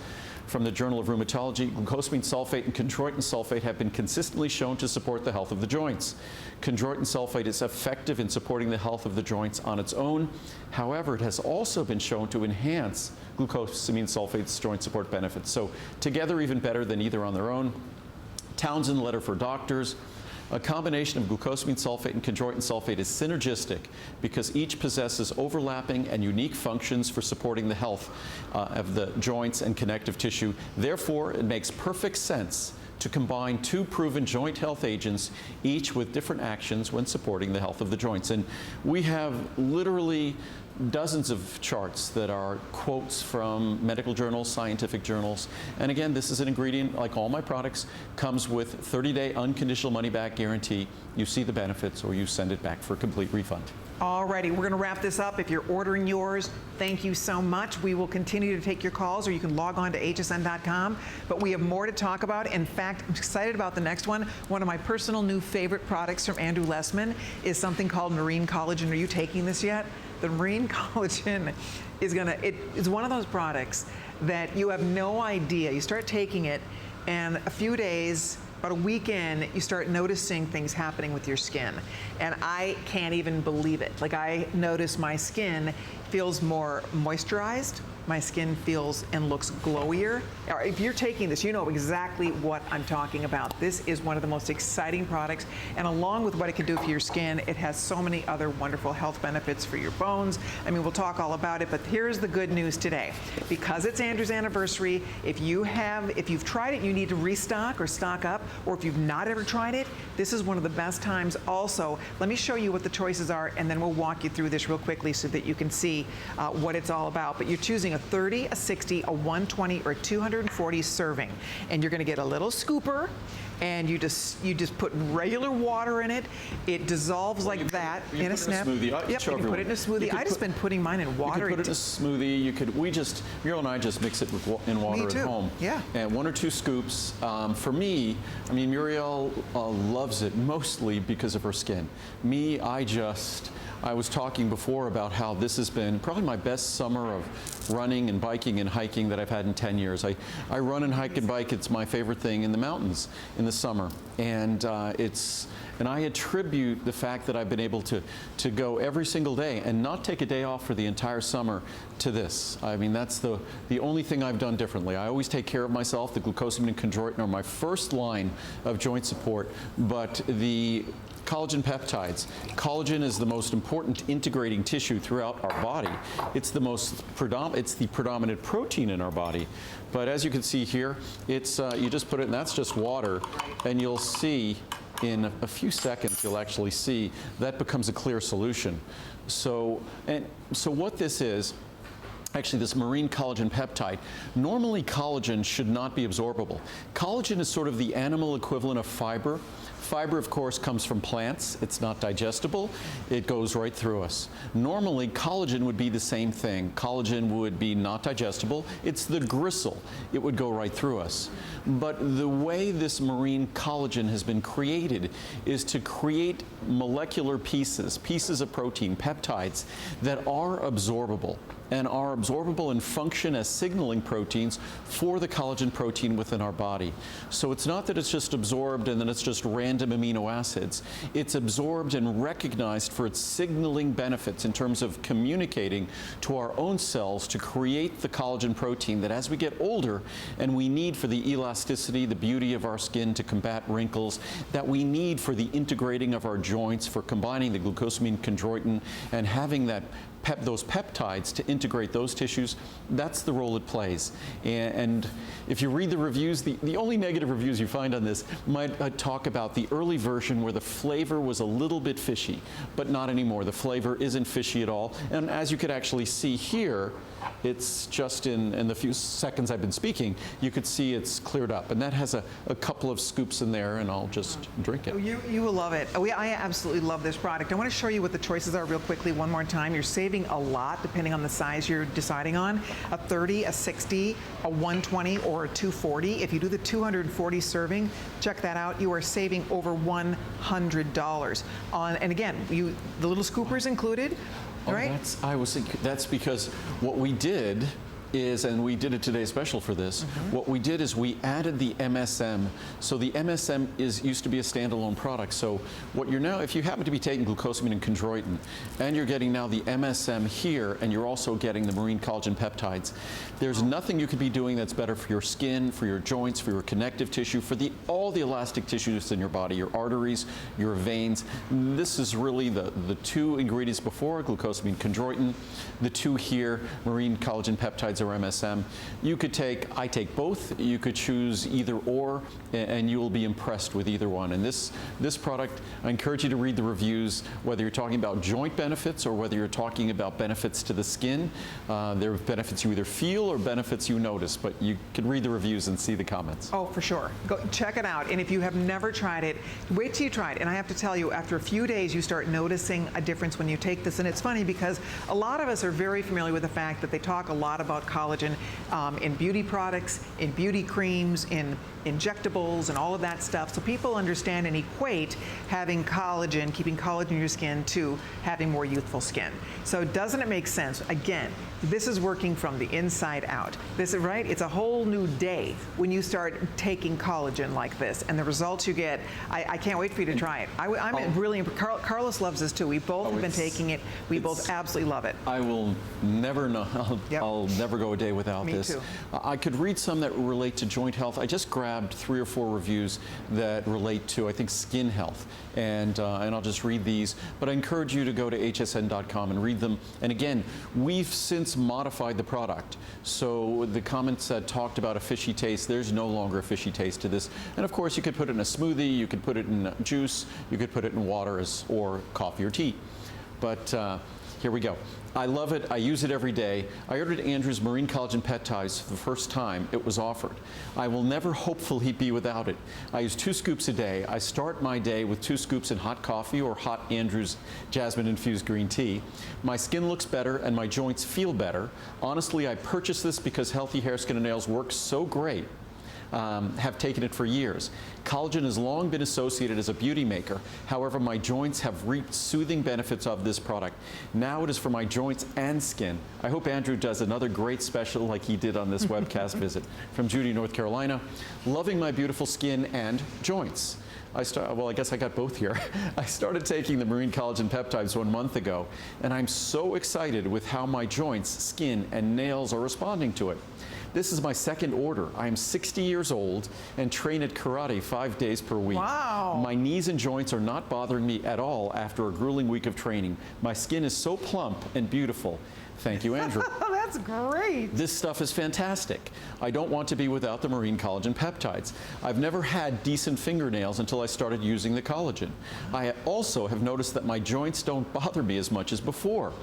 From the Journal of Rheumatology, glucosamine sulfate and chondroitin sulfate have been consistently shown to support the health of the joints. Chondroitin sulfate is effective in supporting the health of the joints on its own. However, it has also been shown to enhance glucosamine sulfate's joint support benefits. So together, even better than either on their own. Townsend Letter for Doctors. A combination of glucosamine sulfate and chondroitin sulfate is synergistic because each possesses overlapping and unique functions for supporting the health of the joints and connective tissue. Therefore, it makes perfect sense to combine two proven joint health agents, each with different actions when supporting the health of the joints. And we have literally dozens of charts that are quotes from medical journals, scientific journals. And again, this is an ingredient, like all my products, comes with 30-day unconditional money-back guarantee. You see the benefits or you send it back for a complete refund. Alrighty, we're going to wrap this up. If you're ordering yours, thank you so much. We will continue to take your calls, or you can log on to hsn.com. But we have more to talk about. In fact, I'm excited about the next one. One of my personal new favorite products from Andrew Lessman is something called Marine Collagen. Are you taking this yet? The Marine Collagen it is one of those products that you have no idea. You start taking it, and a few days, about a week in, you start noticing things happening with your skin. And I can't even believe it. Like, I notice my skin feels more moisturized. My skin feels and looks glowier. If you're taking this, you know exactly what I'm talking about. This is one of the most exciting products, and along with what it can do for your skin, it has so many other wonderful health benefits for your bones. I mean, we'll talk all about it, but here's the good news today. Because it's Andrew's anniversary, if you've tried it, you need to restock or stock up, or if you've not ever tried it, this is one of the best times. Also, let me show you what the choices are, and then we'll walk you through this real quickly so that you can see what it's all about. But you're choosing a 30, a 60, a 120, or a 240 serving. And you're gonna get a little scooper, and you just put regular water in it. It dissolves like that in a snap. Yep, you can put it in a smoothie. I just been putting mine in water. You could put it in a smoothie. Muriel and I just mix it in water at home. Yeah. And 1 or 2 scoops. For me, I mean, Muriel loves it mostly because of her skin. Me, I was talking before about how this has been probably my best summer of running and biking and hiking that I've had in 10 years. I run and hike and bike. It's my favorite thing in the mountains in the summer. And I attribute the fact that I've been able to go every single day and not take a day off for the entire summer to this. I mean, that's the only thing I've done differently. I always take care of myself. The glucosamine and chondroitin are my first line of joint support, but the collagen peptides. Collagen is the most important integrating tissue throughout our body. It's the predominant protein in our body. But as you can see here, it's you just put it, and that's just water, and you'll see in a few seconds, you'll actually see that becomes a clear solution. So what this is, actually, this marine collagen peptide. Normally, collagen should not be absorbable. Collagen is sort of the animal equivalent of fiber. Fiber, of course, comes from plants. It's not digestible. It goes right through us. Normally, collagen would be the same thing. Collagen would be not digestible. It's the gristle. It would go right through us. But the way this marine collagen has been created is to create molecular pieces of protein, peptides, that are absorbable and are absorbable and function as signaling proteins for the collagen protein within our body. So it's not that it's just absorbed and then it's just random amino acids. It's absorbed and recognized for its signaling benefits in terms of communicating to our own cells to create the collagen protein that as we get older and we need for the elasticity, the beauty of our skin to combat wrinkles, that we need for the integrating of our joints, for combining the glucosamine chondroitin and having that those peptides to integrate those tissues, that's the role it plays. And if you read the reviews, the only negative reviews you find on this might talk about the early version where the flavor was a little bit fishy, but not anymore. The flavor isn't fishy at all. And as you could actually see here, it's just in the few seconds I've been speaking, you could see it's cleared up. And that has a couple of scoops in there, and I'll just drink it. You will love it. I absolutely love this product. I want to show you what the choices are real quickly one more time. You're saving a lot depending on the size you're deciding on. A 30, a 60, a 120, or a 240. If you do the 240 serving, check that out. You are saving over $100 on, and again, the little scoopers included. Right? I was thinking, that's because what we did is, and we did it today special for this, what we did is we added the MSM. So the MSM used to be a standalone product. So what you're now, if you happen to be taking glucosamine and chondroitin, and you're getting now the MSM here, and you're also getting the marine collagen peptides, there's nothing you could be doing that's better for your skin, for your joints, for your connective tissue, for all the elastic tissues in your body, your arteries, your veins. This is really the 2 ingredients before, glucosamine chondroitin, the 2 here, marine collagen peptides or MSM. I take both. You could choose either or, and you will be impressed with either one. And this product, I encourage you to read the reviews, whether you're talking about joint benefits or whether you're talking about benefits to the skin. There are benefits you either feel or benefits you notice, but you can read the reviews and see the comments. Oh, for sure. Go check it out. And if you have never tried it, wait till you try it. And I have to tell you, after a few days, you start noticing a difference when you take this. And it's funny because a lot of us are very familiar with the fact that they talk a lot about collagen in beauty products, in beauty creams, in injectables, and all of that stuff. So people understand and equate having collagen, keeping collagen in your skin, to having more youthful skin. So doesn't it make sense? Again, this is working from the inside out. This is right. It's a whole new day when you start taking collagen like this, and the results you get. I can't wait for you to try it. I'm really. Carlos loves this too. We both have been taking it. We both absolutely love it. I will never know. I'll never go a day without Me this. too. I could read some that relate to joint health. I just grabbed 3 or 4 reviews that relate to, I think, skin health, and I'll just read these. But I encourage you to go to hsn.com and read them. And again, we've since modified the product. So the comments that talked about a fishy taste, there's no longer a fishy taste to this. And of course, you could put it in a smoothie, you could put it in juice, you could put it in water or coffee or tea. But here we go. I love it. I use it every day. I ordered Andrew's Marine Collagen Peptides for the first time it was offered. I will never hopefully be without it. I use 2 scoops a day. I start my day with 2 scoops in hot coffee or hot Andrew's jasmine infused green tea. My skin looks better and my joints feel better. Honestly, I purchased this because Healthy Hair, Skin, and Nails works so great. Have taken it for years. Collagen has long been associated as a beauty maker. However, my joints have reaped soothing benefits of this product. Now it is for my joints and skin. I hope Andrew does another great special like he did on this webcast visit. From Judy, North Carolina. Loving my beautiful skin and joints. Well, I guess I got both here. I started taking the Marine Collagen Peptides 1 month ago, and I'm so excited with how my joints, skin, and nails are responding to it. This is my 2nd order. I am 60 years old and train at karate 5 days per week. Wow. My knees and joints are not bothering me at all after a grueling week of training. My skin is so plump and beautiful. Thank you, Andrew. That's great. This stuff is fantastic. I don't want to be without the Marine Collagen Peptides. I've never had decent fingernails until I started using the collagen. I also have noticed that my joints don't bother me as much as before.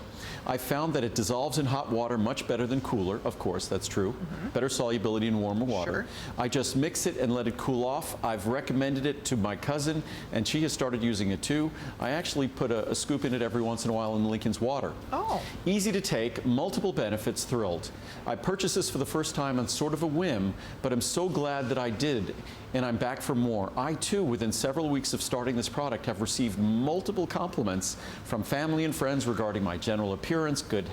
I found that it dissolves in hot water much better than cooler. Of course, that's true. Better solubility in warmer water. Sure. I just mix it and let it cool off. I've recommended it to my cousin, and she has started using it too. I actually put a scoop in it every once in a while in Lincoln's water. Oh. Easy to take, multiple benefits, thrilled. I purchased this for the first time on sort of a whim, but I'm so glad that I did, and I'm back for more. I too, within several weeks of starting this product, have received multiple compliments from family and friends regarding my general appearance, good,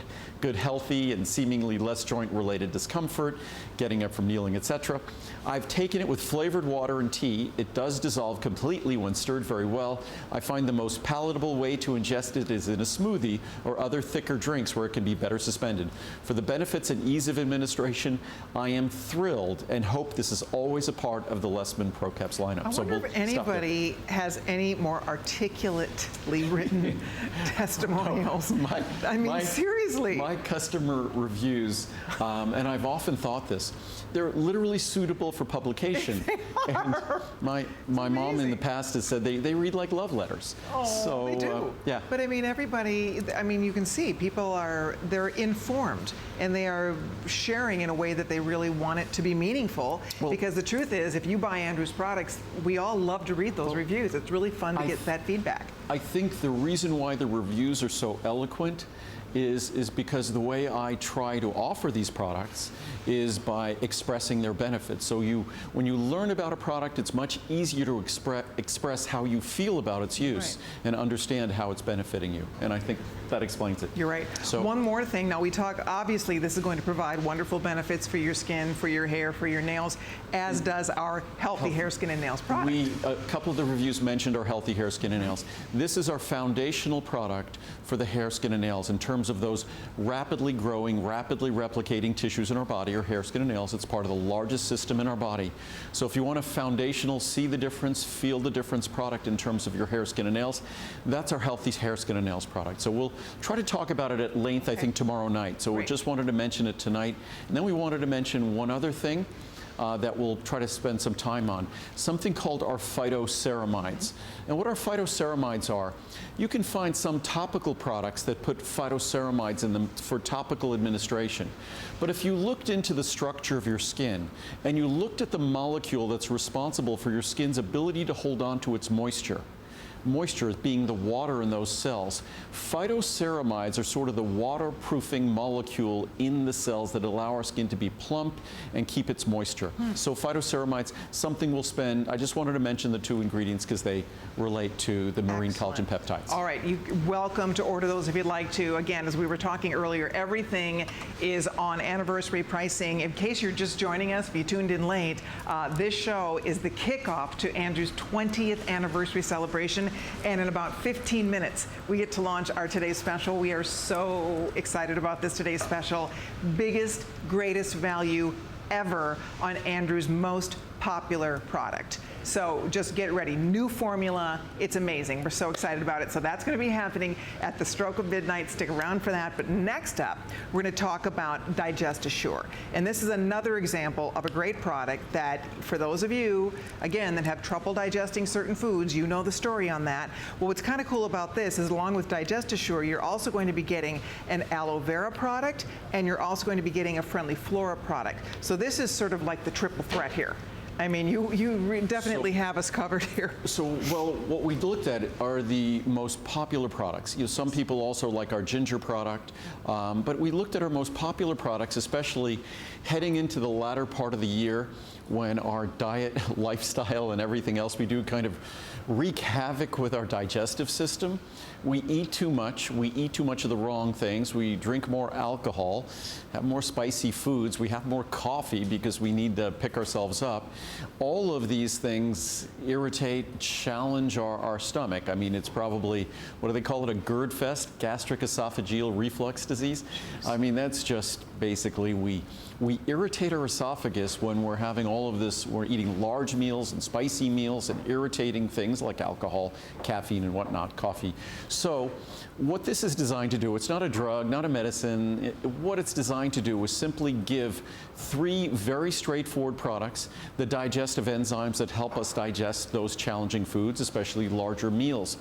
healthy, and seemingly less joint-related discomfort, getting up from kneeling, etc. I've taken it with flavored water and tea. It does dissolve completely when stirred very well. I find the most palatable way to ingest it is in a smoothie or other thicker drinks where it can be better suspended. For the benefits and ease of administration, I am thrilled and hope this is always a part of the Lessman ProCaps lineup. I wonder if anybody has any more articulately written testimonials. Seriously. My customer reviews, and I've often thought this, they're literally suitable for publication. And my mom in the past has said they read like love letters. Oh, so, they do. Yeah. But everybody, you can see people they're informed and they are sharing in a way that they really want it to be meaningful. Because the truth is, if you buy Andrew's products, we all love to read those reviews. It's really fun to get that feedback. I think the reason why the reviews are so eloquent is because the way I try to offer these products is by expressing their benefits. So when you learn about a product, it's much easier to express how you feel about its use and understand how it's benefiting you. And I think that explains it. You're right. So one more thing. Now we talk, obviously this is going to provide wonderful benefits for your skin, for your hair, for your nails, as does our Healthy Hair, Skin, and Nails product. A couple of the reviews mentioned our Healthy Hair, Skin, and Nails. This is our foundational product for the hair, skin, and nails in terms of those rapidly growing, rapidly replicating tissues in our body, or hair, skin, and nails. It's part of the largest system in our body. So if you want a foundational, see the difference, feel the difference product in terms of your hair, skin, and nails, that's our Healthy Hair, Skin, and Nails product. So we'll try to talk about it at length, I think, tomorrow night. So we just wanted to mention it tonight. And then we wanted to mention one other thing that we'll try to spend some time on, something called our phytoceramides. And what our phytoceramides are, you can find some topical products that put phytoceramides in them for topical administration. But if you looked into the structure of your skin and you looked at the molecule that's responsible for your skin's ability to hold on to its moisture, moisture being the water in those cells. Phytoceramides are sort of the waterproofing molecule in the cells that allow our skin to be plump and keep its moisture. So phytoceramides, something we'll spend, I just wanted to mention the two ingredients because they relate to the marine Excellent. collagen peptides. All right, you're welcome to order those if you'd like to. Again, as we were talking earlier, everything is on anniversary pricing. In case you're just joining us, if you tuned in late, this show is the kickoff to Andrew's 20th anniversary celebration. And in about 15 minutes, we get to launch our today's special. We are so excited about this today's special. Biggest, greatest value ever on Andrew's most popular product. So just get ready. New formula. It's amazing. We're so excited about it. So that's going to be happening at the stroke of midnight. Stick around for that. But next up, we're going to talk about Digest Assure. And this is another example of a great product that, for those of you, again, that have trouble digesting certain foods, you know the story on that. Well, what's kind of cool about this is along with Digest Assure, you're also going to be getting an aloe vera product, and you're also going to be getting a Friendly Flora product. So this is sort of like the triple threat here. I mean, you definitely have us covered here. So, well, what we looked at are the most popular products. You know, some people also like our ginger product, but we looked at our most popular products, especially heading into the latter part of the year when our diet, lifestyle, and everything else we do kind of wreak havoc with our digestive system. We eat too much. We eat too much of the wrong things. We drink more alcohol, have more spicy foods. We have more coffee because we need to pick ourselves up. All of these things irritate, challenge our stomach. I mean, it's probably, what do they call it, a GERD fest, gastric esophageal reflux disease? I mean, that's just basically we irritate our esophagus when we're having all of this, we're eating large meals and spicy meals and irritating things like alcohol, caffeine and whatnot, coffee. So what this is designed to do, it's not a drug, not a medicine. What it's designed to do is simply give 3 very straightforward products, the digestive enzymes that help us digest those challenging foods, especially larger meals.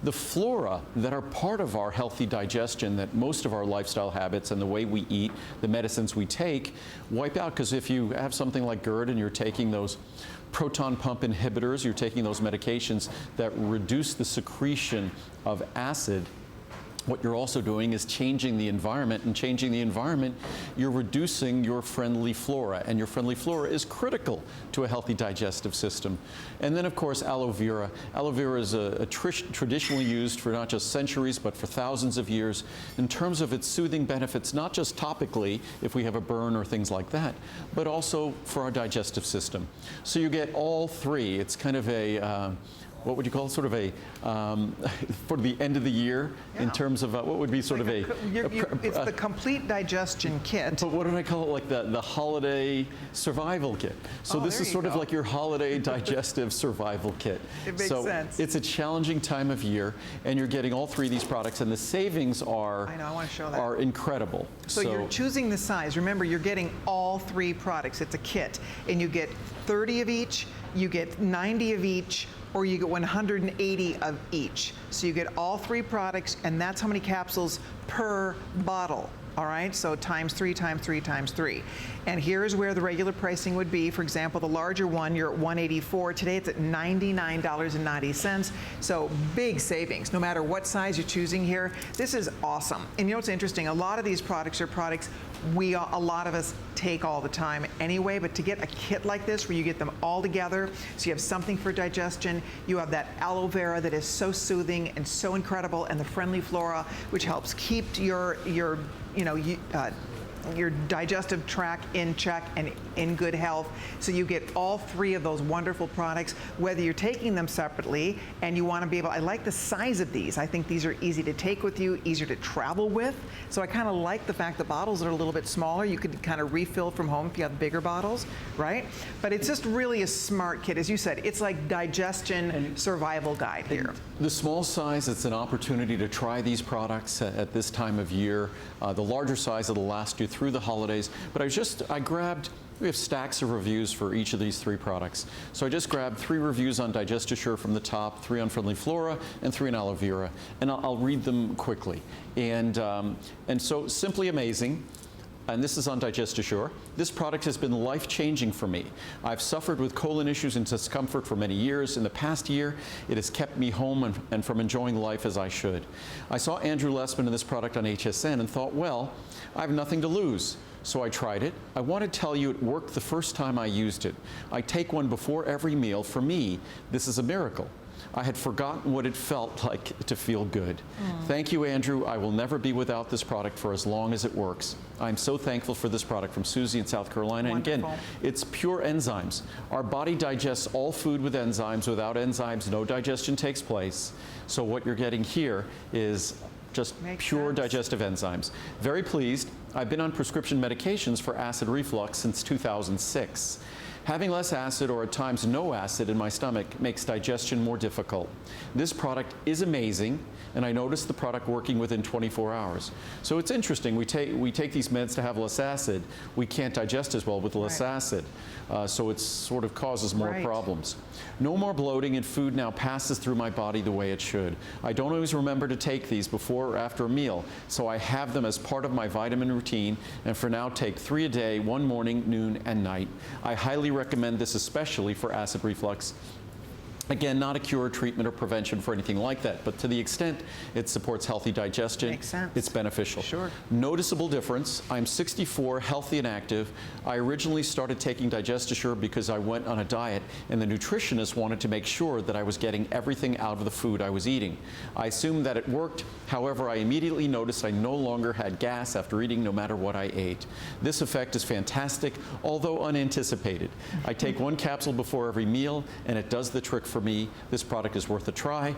The flora that are part of our healthy digestion, that most of our lifestyle habits and the way we eat, the medicines we take, wipe out. Because if you have something like GERD and you're taking those proton pump inhibitors, you're taking those medications that reduce the secretion of acid, what you're also doing is changing the environment, and changing the environment, you're reducing your friendly flora, and your friendly flora is critical to a healthy digestive system. And then, of course, aloe vera. Aloe vera is traditionally used for not just centuries, but for thousands of years in terms of its soothing benefits, not just topically, if we have a burn or things like that, but also for our digestive system. So you get all 3. It's kind of a what would you call it? Sort of a, for the end of the year, in terms of what would be sort like of it's the complete digestion kit. But what did I call it? Like the holiday survival kit. So this is sort of like your holiday digestive survival kit. It makes sense. It's a challenging time of year, and you're getting all 3 of these products, and the savings are, I know, I want to show that. are incredible. So you're choosing the size. Remember, you're getting all 3 products. It's a kit, and you get 30 of each, you get 90 of each, or you get 180 of each. So you get all 3 products, and that's how many capsules per bottle. All right, so times 3 times 3 times 3. And here's where the regular pricing would be. For example, the larger one, you're at $184. Today it's at $99.90. So big savings, no matter what size you're choosing here. This is awesome. And you know what's interesting? A lot of these products are products a lot of us take all the time anyway, but to get a kit like this where you get them all together, so you have something for digestion, you have that aloe vera that is so soothing and so incredible, and the Friendly Flora, which helps keep your digestive tract in check and in good health. So you get all 3 of those wonderful products, whether you're taking them separately and you want to be able, I like the size of these. I think these are easy to take with you, easier to travel with. So I kind of like the fact the bottles are a little bit smaller. You could kind of refill from home if you have bigger bottles, right? But it's just really a smart kit. As you said, it's like digestion and survival guide here. The small size, it's an opportunity to try these products at this time of year. The larger size, it'll last you through the holidays. But I grabbed, we have stacks of reviews for each of these 3 products. So I just grabbed 3 reviews on Digest Assure from the top, 3 on Friendly Flora, and 3 on aloe vera. And I'll read them quickly. And so simply amazing. and this is on DigestAssure. This product has been life-changing for me. I've suffered with colon issues and discomfort for many years. In the past year, it has kept me home and from enjoying life as I should. I saw Andrew Lessman in this product on HSN and thought, well, I have nothing to lose. So I tried it. I want to tell you it worked the first time I used it. I take one before every meal. For me, this is a miracle. I had forgotten what it felt like to feel good. Thank you, Andrew. I will never be without this product for as long as it works. I'm so thankful for this product from Susie in South Carolina. Wonderful. And again, it's pure enzymes. Our body digests all food with enzymes. Without enzymes, no digestion takes place. So what you're getting here is just Makes pure sense. digestive enzymes. Very pleased. I've been on prescription medications for acid reflux since 2006. Having less acid or at times no acid in my stomach makes digestion more difficult. This product is amazing, and I noticed the product working within 24 hours. So it's interesting, we take these meds to have less acid. We can't digest as well with less Right. acid. So it sort of causes more Right. problems. No more bloating, and food now passes through my body the way it should. I don't always remember to take these before or after a meal, so I have them as part of my vitamin routine, and for now take 3 a day, 1 morning, noon, and night. I highly recommend this, especially for acid reflux. Again, not a cure, treatment, or prevention for anything like that, but to the extent it supports healthy digestion, Makes sense. it's beneficial. Sure. Noticeable difference. I'm 64, healthy and active. I originally started taking DigestAssure because I went on a diet, and the nutritionist wanted to make sure that I was getting everything out of the food I was eating. I assumed that it worked. However, I immediately noticed I no longer had gas after eating, no matter what I ate. This effect is fantastic, although unanticipated. I take 1 capsule before every meal, and it does the trick for me. This product is worth a try.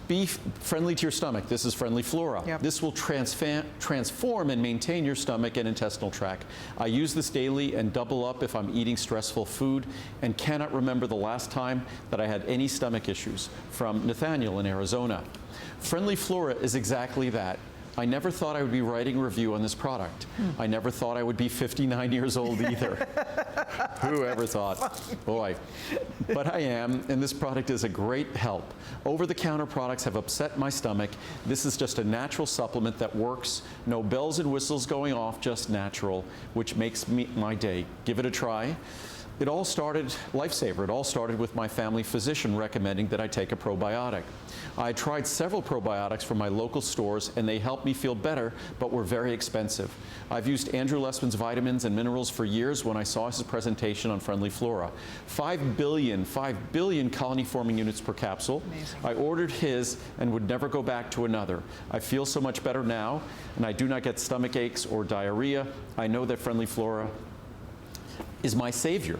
Be friendly to your stomach. This is Friendly Flora. Yep. This will transform and maintain your stomach and intestinal tract. I use this daily and double up if I'm eating stressful food, and cannot remember the last time that I had any stomach issues. From Nathaniel in Arizona. Friendly Flora is exactly that. I never thought I would be writing a review on this product. I never thought I would be 59 years old either. Who ever thought? Boy. But I am, and this product is a great help. Over-the-counter products have upset my stomach. This is just a natural supplement that works. No bells and whistles going off, just natural, which makes my day. Give it a try. It all started, lifesaver, it all started with my family physician recommending that I take a probiotic. I tried several probiotics from my local stores, and they helped me feel better, but were very expensive. I've used Andrew Lessman's vitamins and minerals for years when I saw his presentation on Friendly Flora. 5 billion colony-forming units per capsule. Amazing. I ordered his and would never go back to another. I feel so much better now, and I do not get stomach aches or diarrhea. I know that Friendly Flora is my savior.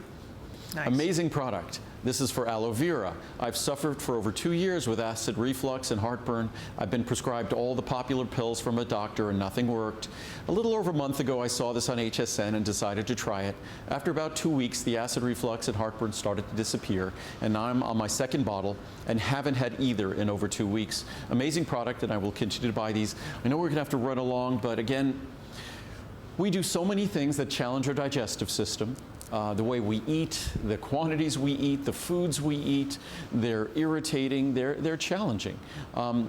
Nice. Amazing product. This is for aloe vera. I've suffered for over 2 years with acid reflux and heartburn. I've been prescribed all the popular pills from a doctor and nothing worked. A little over a month ago, I saw this on HSN and decided to try it. After about 2 weeks, the acid reflux and heartburn started to disappear, and now I'm on my 2nd bottle and haven't had either in over 2 weeks. Amazing product, and I will continue to buy these. I know we're gonna have to run along, but again, we do so many things that challenge our digestive system. The way we eat, the quantities we eat, the foods we eat, they're irritating, they're challenging.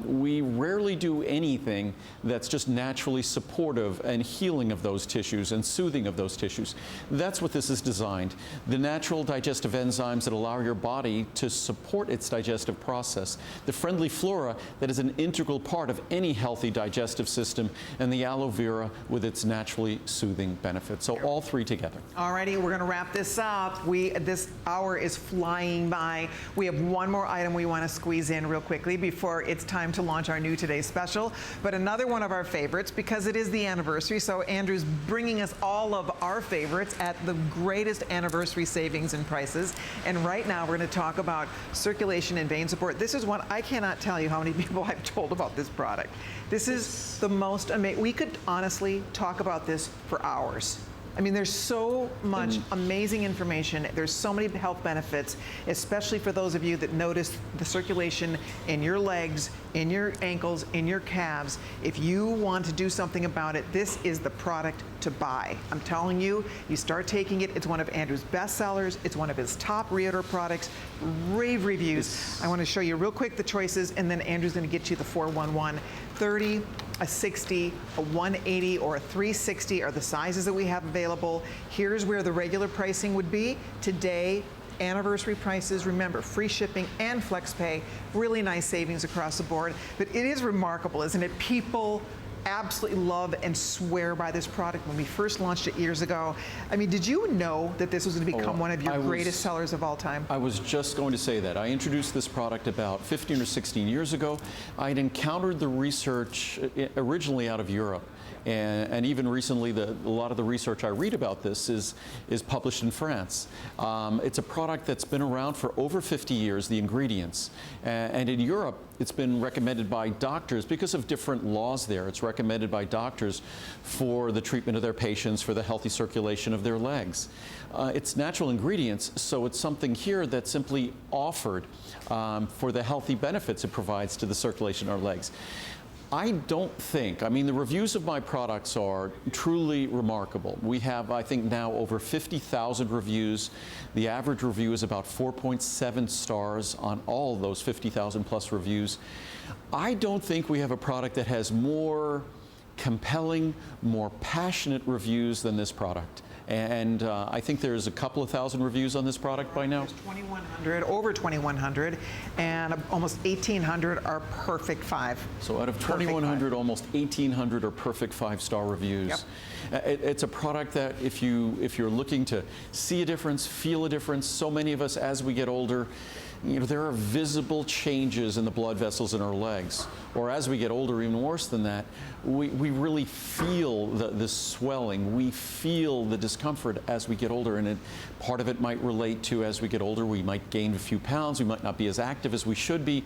We rarely do anything that's just naturally supportive and healing of those tissues and soothing of those tissues. That's what this is designed. The natural digestive enzymes that allow your body to support its digestive process. The Friendly Flora that is an integral part of any healthy digestive system, and the aloe vera with its naturally soothing benefits. So all 3 together. Alrighty, we're going to wrap this up. This hour is flying by. We have one more item we want to squeeze in real quickly before it's time to launch our new Today Special. But another one of our favorites, because it is the anniversary, so Andrew's bringing us all of our favorites at the greatest anniversary savings and prices. And right now we're going to talk about circulation and vein support. This is one, I cannot tell you how many people I've told about this product. This is the most amazing. We could honestly talk about this for hours. I mean, there's so much amazing information. There's so many health benefits, especially for those of you that notice the circulation in your legs, in your ankles, in your calves. If you want to do something about it, this is the product to buy. I'm telling you, you start taking it. It's one of Andrew's best sellers. It's one of his top reorder products. Rave reviews. I want to show you real quick the choices, and then Andrew's going to get you the 411. 30 a 60, a 180, or a 360 are the sizes that we have available. Here's where the regular pricing would be. Today, anniversary prices, remember, free shipping and FlexPay, really nice savings across the board. But it is remarkable, isn't it? People absolutely love and swear by this product. When we first launched it years ago, I mean, did you know that this was going to become one of your greatest sellers of all time? I was just going to say that. I introduced this product about 15 or 16 years ago. I'd encountered the research originally out of Europe. And even recently, a lot of the research I read about this is published in France. It's a product that's been around for over 50 years, the ingredients. And in Europe, it's been recommended by doctors because of different laws there. It's recommended by doctors for the treatment of their patients, for the healthy circulation of their legs. It's natural ingredients, so it's something here that's simply offered for the healthy benefits it provides to the circulation of our legs. I don't think, I mean, the reviews of my products are truly remarkable. We have, I think, now over 50,000 reviews. The average review is about 4.7 stars on all those 50,000 plus reviews. I don't think we have a product that has more compelling, more passionate reviews than this product. And I think there's a couple of thousand reviews on this product by now. There's 2,100, over 2,100, and almost 1,800 are perfect 5. So out of 2,100, almost 1,800 are perfect 5-star reviews. Yep. It's a product that if you're looking to see a difference, feel a difference, so many of us as we get older, you know, there are visible changes in the blood vessels in our legs. Or as we get older, even worse than that, we really feel the swelling. We feel the discomfort as we get older. And part of it might relate to as we get older, we might gain a few pounds. We might not be as active as we should be.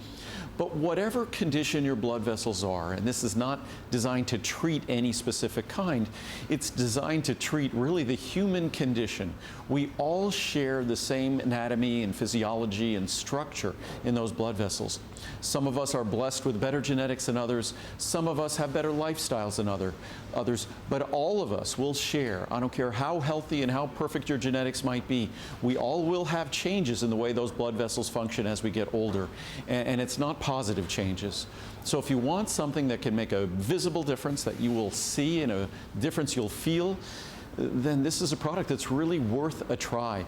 But whatever condition your blood vessels are, and this is not designed to treat any specific kind, it's designed to treat really the human condition. We all share the same anatomy and physiology and structure in those blood vessels. Some of us are blessed with better genetics than others. Some of us have better lifestyles than others. But all of us will share. I don't care how healthy and how perfect your genetics might be. We all will have changes in the way those blood vessels function as we get older. And it's not positive changes. So if you want something that can make a visible difference, that you will see and a difference you'll feel, then this is a product that's really worth a try.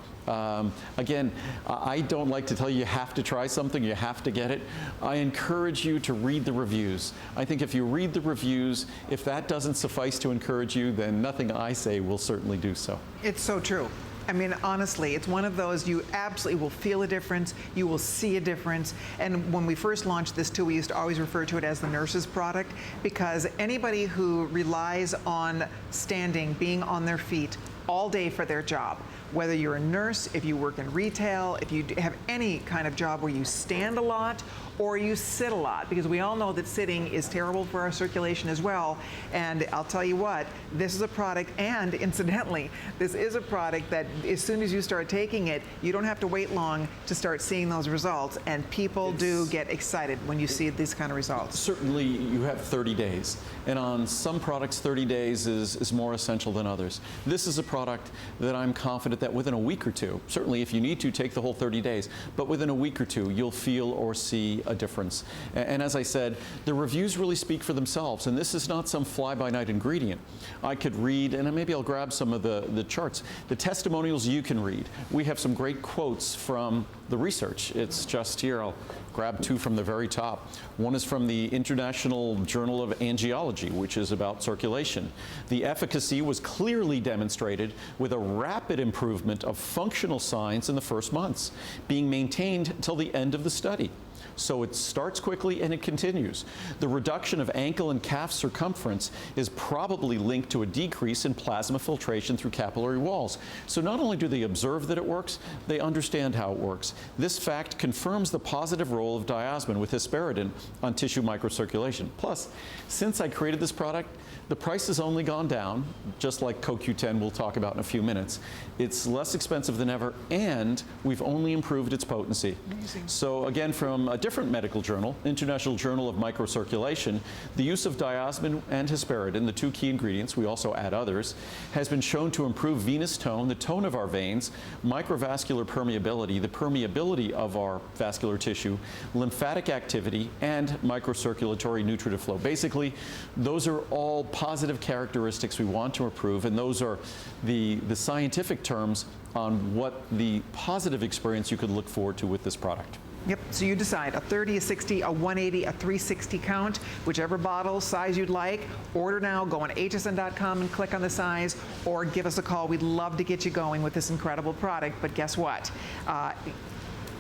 Again, I don't like to tell you have to try something, you have to get it. I encourage you to read the reviews. I think if you read the reviews, if that doesn't suffice to encourage you, then nothing I say will certainly do so. It's so true. I mean, honestly, it's one of those you absolutely will feel a difference, you will see a difference. And when we first launched this too, we used to always refer to it as the nurse's product, because anybody who relies on standing, being on their feet all day for their job, whether you're a nurse, if you work in retail, if you have any kind of job where you stand a lot or you sit a lot, because we all know that sitting is terrible for our circulation as well. And I'll tell you what, this is a product, and incidentally, this is a product that as soon as you start taking it, you don't have to wait long to start seeing those results. And people do get excited when you see these kind of results. Certainly, you have 30 days. And on some products, 30 days is more essential than others. This is a product that I'm confident that within a week or two, certainly if you need to, take the whole 30 days, but within a week or two, you'll feel or see a difference. And as I said, the reviews really speak for themselves, and this is not some fly-by-night ingredient. I could read, and maybe I'll grab some of the charts, the testimonials you can read. We have some great quotes from the research. It's just here. I'll grab 2 from the very top. One is from the International Journal of Angiology, which is about circulation. The efficacy was clearly demonstrated with a rapid improvement of functional signs in the first months, being maintained till the end of the study. So it starts quickly and it continues. The reduction of ankle and calf circumference is probably linked to a decrease in plasma filtration through capillary walls. So not only do they observe that it works, they understand how it works. This fact confirms the positive role of diosmin with hesperidin on tissue microcirculation. Plus, since I created this product, the price has only gone down, just like CoQ10 we'll talk about in a few minutes. It's less expensive than ever, and we've only improved its potency. Amazing. So again, from a different medical journal, International Journal of Microcirculation, the use of diosmin and hesperidin, the two key ingredients, we also add others, has been shown to improve venous tone, the tone of our veins, microvascular permeability, the permeability of our vascular tissue, lymphatic activity, and microcirculatory nutritive flow. Basically, those are all positive characteristics we want to improve, and those are the scientific terms on what the positive experience you could look forward to with this product. Yep, so you decide a 30, a 60, a 180, a 360 count, whichever bottle size you'd like. Order now, go on hsn.com and click on the size, or give us a call. We'd love to get you going with this incredible product, but guess what?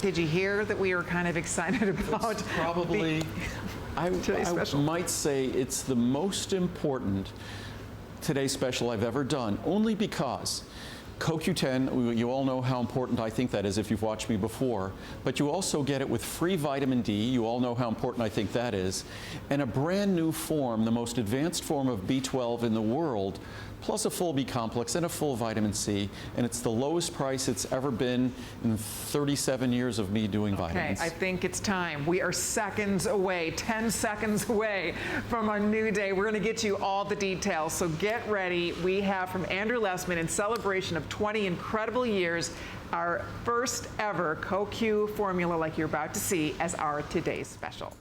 Did you hear that we are kind of excited about It's probably, I might say it's the most important Today's Special I've ever done, only because CoQ10, you all know how important I think that is if you've watched me before, but you also get it with free vitamin D, you all know how important I think that is, and a brand new form, the most advanced form of B12 in the world, plus a full B complex and a full vitamin C, and it's the lowest price it's ever been in 37 years of me doing vitamins. Okay, I think it's time. We are seconds away, 10 seconds away from a new day. We're going to get you all the details, so get ready. We have from Andrew Lessman, in celebration of 20 incredible years, our first ever CoQ formula, like you're about to see, as our Today's Special.